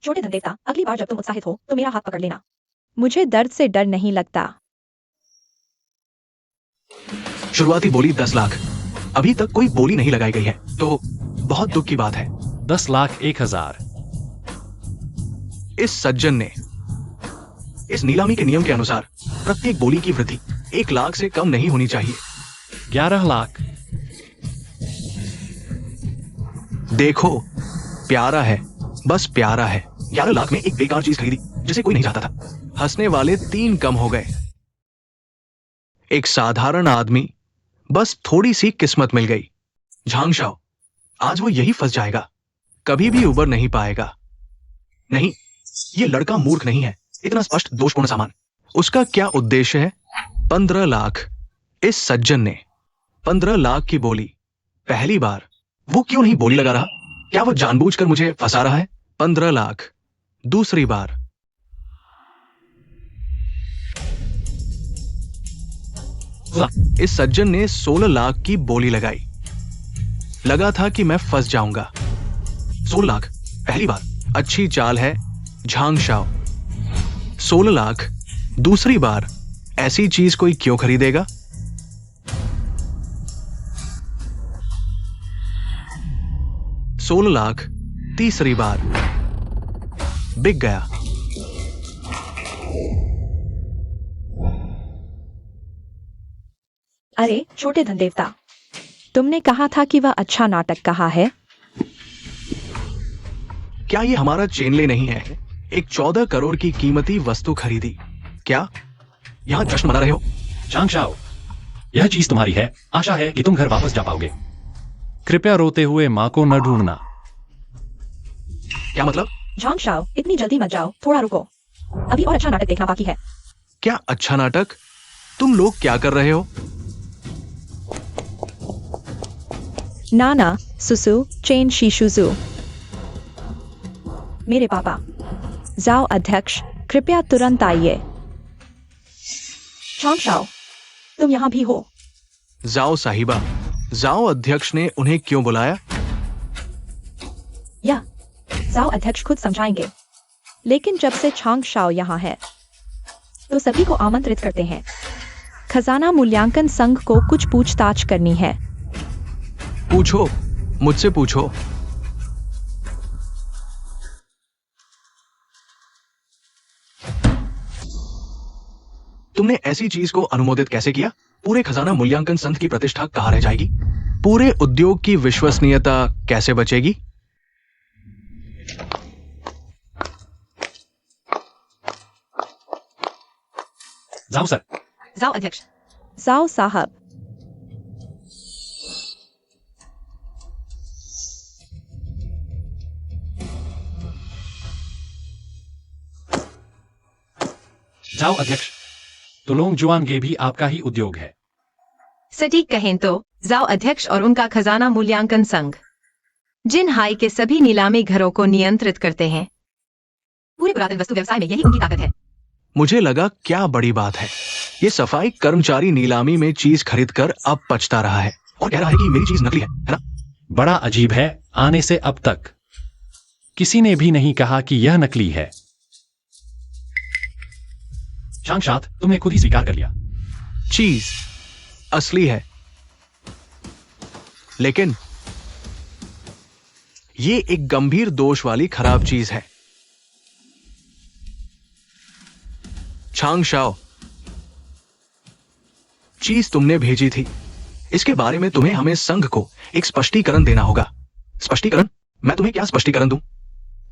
छोटे धनदेवता, अगली बार जब तुम उत्साहित हो तो मेरा हाथ पकड़ लेना। मुझे दर्द से डर नहीं लगता। शुरुआती बोली 10 लाख। अभी तक कोई बोली नहीं लगाई गई है, तो बहुत दुख की बात है। 10,01,000। इस सज्जन ने इस नीलामी के नियम के अनुसार प्रत्येक बोली की वृद्धि 1 लाख से कम नहीं होनी चाहिए। 11 लाख। देखो, प्यारा है, बस प्यारा है। 11 लाख में एक बेकार चीज खरीदी जिसे कोई नहीं चाहता था। हंसने वाले 3 कम हो गए। एक साधारण आदमी, बस थोड़ी सी किस्मत मिल गई। झांगशाओ, आज वो यही फंस जाएगा, कभी भी उबर नहीं पाएगा। नहीं, ये लड़का मूर्ख नहीं है। इतना स्पष्ट दोषपूर्ण सामान। उसका क्या उद्देश्य है? 15 लाख। इस सज्जन ने 15 लाख की बोली। पहली बार वो क्यों नहीं बोली लगा रहा? क्या वो जानबूझकर मुझे फंसा रहा है? 15 लाख। दूसरी बार इस सज्जन ने 16 लाख की बोली लगाई। लगा था कि मैं फंस जाऊंगा। 16 लाख पहली बार, अच्छी चाल है झांगशाओ। 16 लाख दूसरी बार, ऐसी चीज कोई क्यों खरीदेगा? $16 लाख तीसरी बार, बिक गया। अरे छोटे धनदेवता, तुमने कहा था कि वह अच्छा नाटक कहा है। क्या ये हमारा चेनले नहीं है? एक 14 करोड़ की कीमती वस्तु खरीदी। क्या यहां जश्न मना रहे हो? झांगशाओ, यह चीज तुम्हारी है। आशा है कि तुम घर वापस जा पाओगे। कृपया रोते हुए मां को न ढूंढना। क्या मतलब? झांगशाओ, इतनी जल्दी मत जाओ, थोड़ा रुको। अभी और अच्छा नाटक देखना बाकी है। क्या अच्छा नाटक? तुम लोग क्या कर रहे हो? नाना सुसु चेन शीशुजू। मेरे पापा। जाओ अध्यक्ष, कृपया तुरंत आइए। झांगशाओ, तुम यहाँ भी हो? जाओ साहिबा। जाओ अध्यक्ष ने उन्हें क्यों बुलाया? या जाओ अध्यक्ष खुद समझाएंगे। लेकिन जब से झांगशाओ यहाँ है तो सभी को आमंत्रित करते हैं। खजाना मूल्यांकन संघ को कुछ पूछताछ करनी है। पूछो, मुझसे पूछो। तुमने ऐसी चीज को अनुमोदित कैसे किया? पूरे खजाना मूल्यांकन संघ की प्रतिष्ठा कहां रह जाएगी? पूरे उद्योग की विश्वसनीयता कैसे बचेगी? जाओ सर। जाओ अध्यक्ष। जाओ साहब। जाओ अध्यक्ष, तुलोंग जुआनगे भी आपका ही उद्योग है। सटीक कहें तो जाओ अध्यक्ष और उनका खजाना मूल्यांकन संघ जिन हाई के सभी नीलामी घरों को नियंत्रित करते हैं। पूरे पुरातन वस्तु व्यवसाय में यही उनकी ताकत है। मुझे लगा क्या बड़ी बात है। ये सफाई कर्मचारी नीलामी में चीज खरीदकर अब पछता रहा है और कह रहा है कि मेरी चीज नकली है ना? बड़ा अजीब है, आने से अब तक किसी ने भी नहीं कहा कि यह नकली है। झांगशात, तुमने खुद ही स्वीकार कर लिया। चीज असली है, लेकिन ये एक गंभीर दोष वाली खराब चीज है। झांगशाओ, चीज तुमने भेजी थी, इसके बारे में तुम्हें हमें संघ को एक स्पष्टीकरण देना होगा। स्पष्टीकरण? मैं तुम्हें क्या स्पष्टीकरण दूं?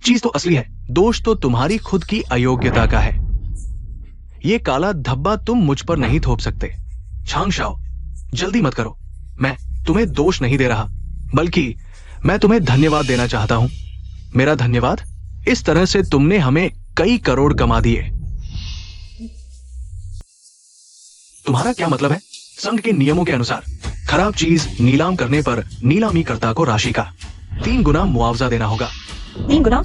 चीज तो असली है, दोष तो तुम्हारी खुद की अयोग्यता का है। ये काला धब्बा तुम मुझ पर नहीं थोप सकते। झांगशाओ, जल्दी मत करो। मैं तुम्हें दोष नहीं दे रहा, बल्कि मैं तुम्हें धन्यवाद देना चाहता हूं। मेरा धन्यवाद? इस तरह से तुमने हमें कई करोड़ कमा दिए। तुम्हारा क्या मतलब है? संघ के नियमों के अनुसार खराब चीज नीलाम करने पर नीलामीकर्ता को राशि का 3 गुना मुआवजा देना होगा। 3 गुना?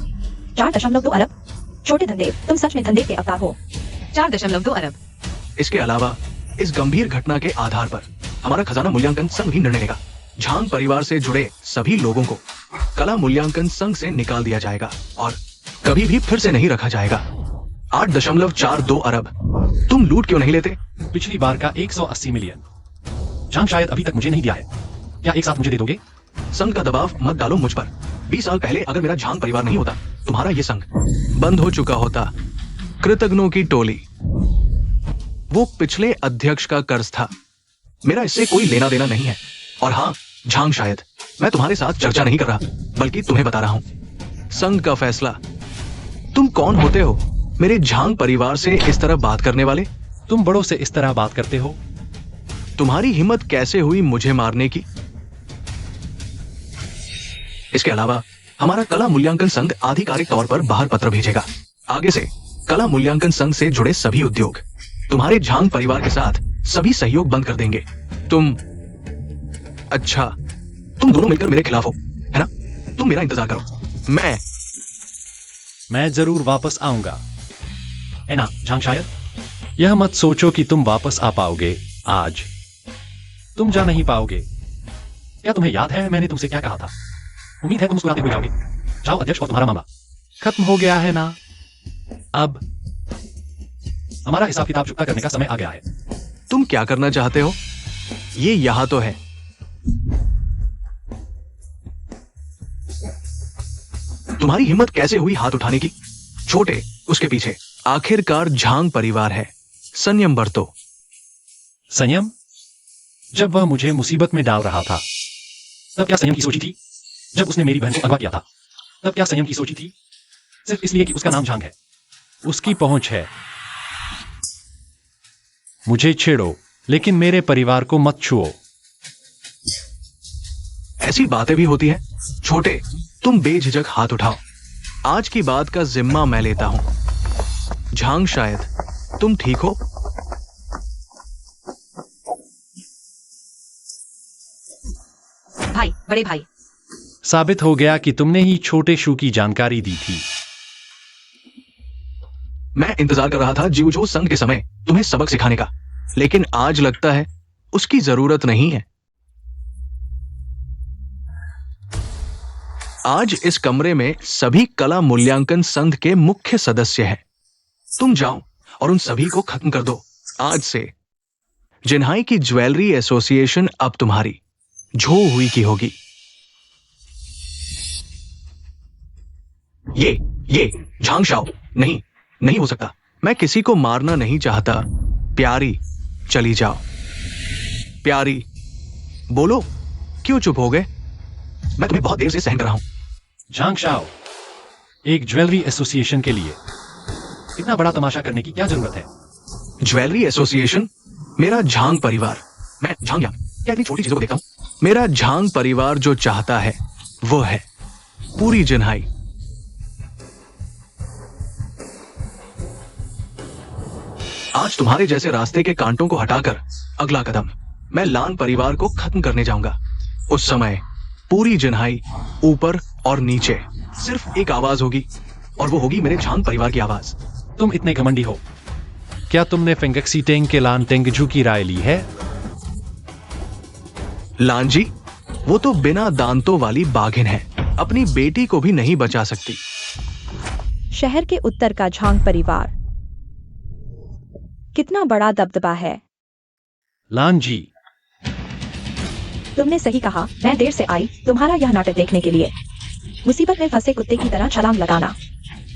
4.2 अरब? छोटे धनदेव, तुम सच में धनदेव के अवतार हो। 4.2 अरब। इसके अलावा इस गंभीर घटना के आधार पर हमारा खजाना मूल्यांकन संघ भी निर्णय लेगा। झांग परिवार से जुड़े सभी लोगों को कला मूल्यांकन संघ से निकाल दिया जाएगा और कभी भी फिर से नहीं रखा जाएगा। 8.42 अरब। तुम लूट क्यों नहीं लेते? पिछली बार का 180 मिलियन झांग शायद अभी तक मुझे नहीं दिया है। क्या एक साथ मुझे दे दोगे? संघ का दबाव मत डालो मुझ पर। 20 साल पहले अगर मेरा झांग परिवार नहीं होता, तुम्हारा ये संघ बंद हो चुका होता। कृतज्ञों की टोली। वो पिछले अध्यक्ष का कर्ज था, मेरा इससे कोई लेना देना नहीं है। और हाँ झांग, शायद मैं तुम्हारे साथ चर्चा नहीं कर रहा, बल्कि तुम्हें बता रहा हूं संघ का फैसला। तुम कौन होते हो मेरे झांग परिवार से इस तरह बात करने वाले? तुम बड़ों से इस तरह बात करते हो? तुम्हारी हिम्मत कैसे हुई मुझे मारने की? इसके अलावा हमारा कला मूल्यांकन संघ आधिकारिक तौर पर बाहर पत्र भेजेगा। आगे से कला मूल्यांकन संघ से जुड़े सभी उद्योग तुम्हारे झांग परिवार के साथ सभी सहयोग बंद कर देंगे। अच्छा, तुम दोनों मिलकर मेरे खिलाफ हो, है ना? तुम मेरा इंतजार करो, मैं जरूर वापस आऊंगा, है ना झांग? शायद यह मत सोचो कि तुम वापस आ पाओगे। आज तुम जा नहीं पाओगे। क्या तुम्हें याद है मैंने तुमसे क्या कहा था? उम्मीद है तुम मुस्कुराते हुए जाओगे। जाओ अध्यक्ष, और तुम्हारा मामला खत्म हो गया है ना? अब हमारा हिसाब किताब चुकता करने का समय आ गया है। तुम क्या करना चाहते हो? ये यहां तो है। तुम्हारी हिम्मत कैसे हुई हाथ उठाने की? छोटे, उसके पीछे आखिरकार झांग परिवार है। संयम बरतो। संयम? जब वह मुझे मुसीबत में डाल रहा था तब क्या संयम की सोची थी? जब उसने मेरी बहन को अगवा किया था तब क्या संयम की सोची थी? सिर्फ इसलिए कि उसका नाम झांग है, उसकी पहुंच है। मुझे छेड़ो लेकिन मेरे परिवार को मत छुओ। ऐसी बातें भी होती हैं। छोटे, तुम बेझिझक हाथ उठाओ। आज की बात का जिम्मा मैं लेता हूं। झांग, शायद तुम ठीक हो? भाई, बड़े भाई। साबित हो गया कि तुमने ही छोटे शू की जानकारी दी थी। मैं इंतजार कर रहा था जिवजो संघ के समय तुम्हें सबक सिखाने का, लेकिन आज लगता है उसकी जरूरत नहीं है। आज इस कमरे में सभी कला मूल्यांकन संघ के मुख्य सदस्य हैं। तुम जाओ और उन सभी को खत्म कर दो। आज से जिन्हाई की ज्वेलरी एसोसिएशन अब तुम्हारी झो हुई की होगी। ये झांग शाओ, नहीं हो सकता। मैं किसी को मारना नहीं चाहता। प्यारी, चली जाओ। प्यारी, बोलो, क्यों चुप हो गए? मैं तुम्हें बहुत देर से सहन कर रहा हूं। झांग शाओ, एक ज्वेलरी एसोसिएशन के लिए इतना बड़ा तमाशा करने की क्या जरूरत है? Jewellery association? मेरा झांग परिवार, मैं झांग यांग क्या इतनी छोटी चीजों को देखता हूं? मेरा झांग परिवार जो चाहता है वो है पूरी जिन्हाई। आज तुम्हारे जैसे रास्ते के कांटों को हटाकर अगला कदम मैं लान परिवार को खत्म करने जाऊंगा। उस समय पूरी जिन्हाई, ऊपर और नीचे, सिर्फ एक आवाज होगी और वो होगी मेरे झांग परिवार की आवाज। तुम इतने घमंडी हो। क्या तुमने फेंगक्सी टेंग के लान टेंगजू की राय ली है? लान जी, वो तो बिना दांतों वाली बाघिन है, अपनी बेटी को भी नहीं बचा सकती। शहर के उत्तर का झांग परिवार कितना बड़ा दबदबा है। लान जी, तुमने सही कहा। मैं देर से आई तुम्हारा यह नाटक देखने के लिए। मुसीबत में फंसे कुत्ते की तरह छलांग लगाना।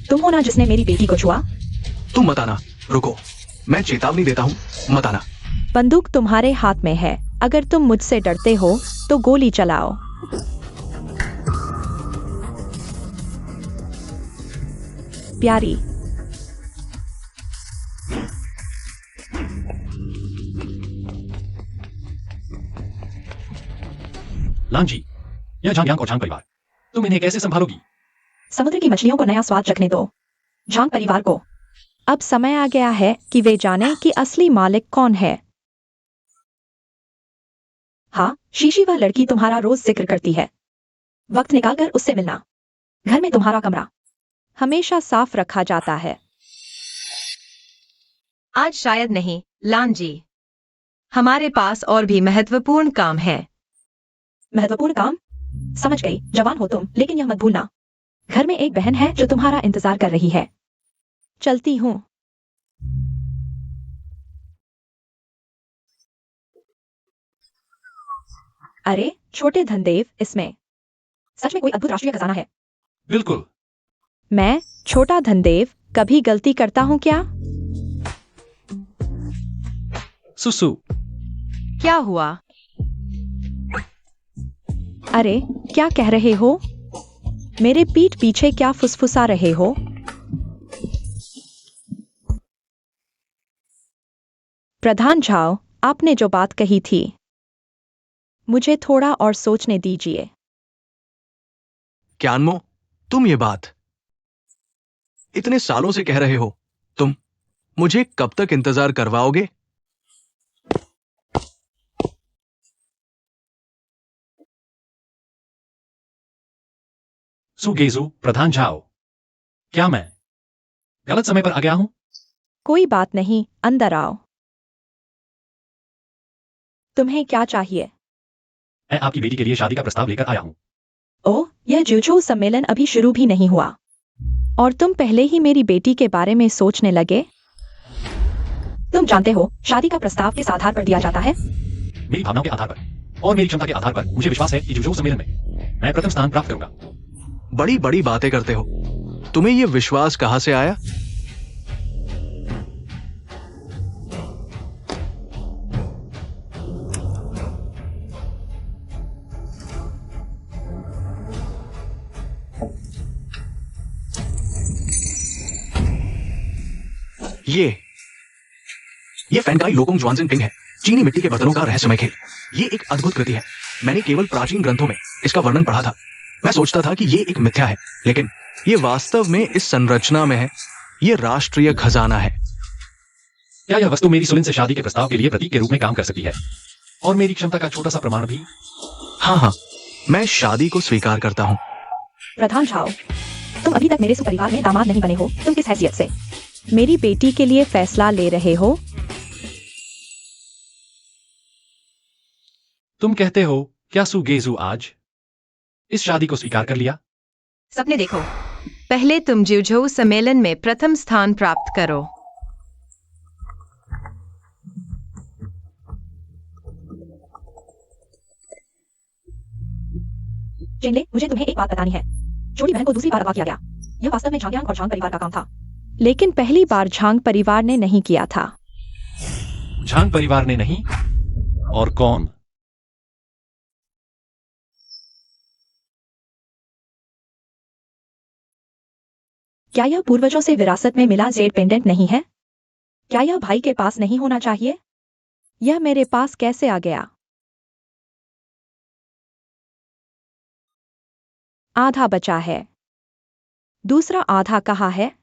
तुम हो ना जिसने मेरी बेटी को छुआ? तुम मत आना, रुको, मैं चेतावनी देता हूँ, मत आना। बंदूक तुम्हारे हाथ में है। अगर तुम मुझसे डरते हो तो गोली चलाओ। प्यारी, लान जी, यह झांग यांग और झांग परिवार, तुम इन्हें कैसे संभालोगी? समुद्र की मछलियों को नया स्वाद चखने दो झांग परिवार को। अब समय आ गया है कि वे जाने कि असली मालिक कौन है। हाँ, शीशी वह लड़की तुम्हारा रोज जिक्र करती है। वक्त निकालकर उससे मिलना। घर में तुम्हारा कमरा। हमेशा साफ रखा जाता है। आज शायद नहीं, लान जी। हमारे पास और भी महत्वपूर्ण काम है। महत्वपूर्ण काम? समझ गई, जवान हो तुम, लेकिन यह मत भूलना, घर में एक बहन है जो तुम्हारा इंतजार कर रही है। चलती हूँ। अरे छोटे धनदेव, इसमें सच में कोई अद्भुत राष्ट्रीय खजाना है। बिल्कुल। मैं, छोटा धनदेव, कभी गलती करता हूँ क्या? सुसु। क्या हुआ? अरे क्या कह रहे हो? मेरे पीठ पीछे क्या फुसफुसा रहे हो? प्रधान झाओ, आपने जो बात कही थी, मुझे थोड़ा और सोचने दीजिए। क्यानमो, तुम ये बात इतने सालों से कह रहे हो, तुम मुझे कब तक इंतजार करवाओगे? सुगेजू, प्रधान झाओ, क्या मैं गलत समय पर आ गया हूं? कोई बात नहीं, अंदर आओ। तुम्हें क्या चाहिए? मैं आपकी बेटी के लिए शादी का प्रस्ताव लेकर आया हूं। ओह, यह जूझो सम्मेलन अभी शुरू भी नहीं हुआ और तुम पहले ही मेरी बेटी के बारे में सोचने लगे? तुम जानते हो, शादी का प्रस्ताव किस आधार पर दिया जाता है? मेरी भावनाओं के आधार पर और मेरी क्षमता के आधार पर मुझे विश्वास है कि जुजो सम्मेलन में मैं प्रथम स्थान प्राप्त करूंगा। बड़ी बड़ी बातें करते हो, तुम्हें ये विश्वास कहां से आया? ये फैनकाई लोकोंग ज्वानजिन पिंग है, चीनी मिट्टी के बर्तनों का रहस्यमय खेल। ये एक अद्भुत कृति है। मैंने केवल प्राचीन ग्रंथों में इसका वर्णन पढ़ा था। मैं सोचता था कि ये एक मिथ्या है, लेकिन ये वास्तव में इस संरचना में है। ये राष्ट्रीय खजाना है। क्या यह वस्तु मेरी सुलिन से शादी के प्रस्ताव के लिए प्रतीक के रूप में काम कर सकती है? और मेरी क्षमता का छोटा सा प्रमाण भी? हाँ हाँ, मैं शादी को स्वीकार करता हूँ। प्रधान झाओ, तुम अभी तक मेरे सुपरिवार में दामाद नहीं बने हो। तुम किस हैसियत से मेरी बेटी के लिए फैसला ले रहे हो? तुम कहते हो क्या सुगेजू आज इस शादी को स्वीकार कर लिया? सपने देखो। पहले तुम जुजो सम्मेलन में प्रथम स्थान प्राप्त करो। जिनले, मुझे तुम्हें एक बात बतानी है। छोटी बहन को दूसरी बार अगवा किया गया। यह वास्तव में झांग्यांग और झांग परिवार का काम था। लेकिन पहली बार झांग परिवार ने नहीं किया था। झांग परिवार ने नहीं? और कौन? क्या यह पूर्वजों से विरासत में मिला जेड पेंडेंट नहीं है? क्या यह भाई के पास नहीं होना चाहिए? यह मेरे पास कैसे आ गया? आधा बचा है। दूसरा आधा कहाँ है?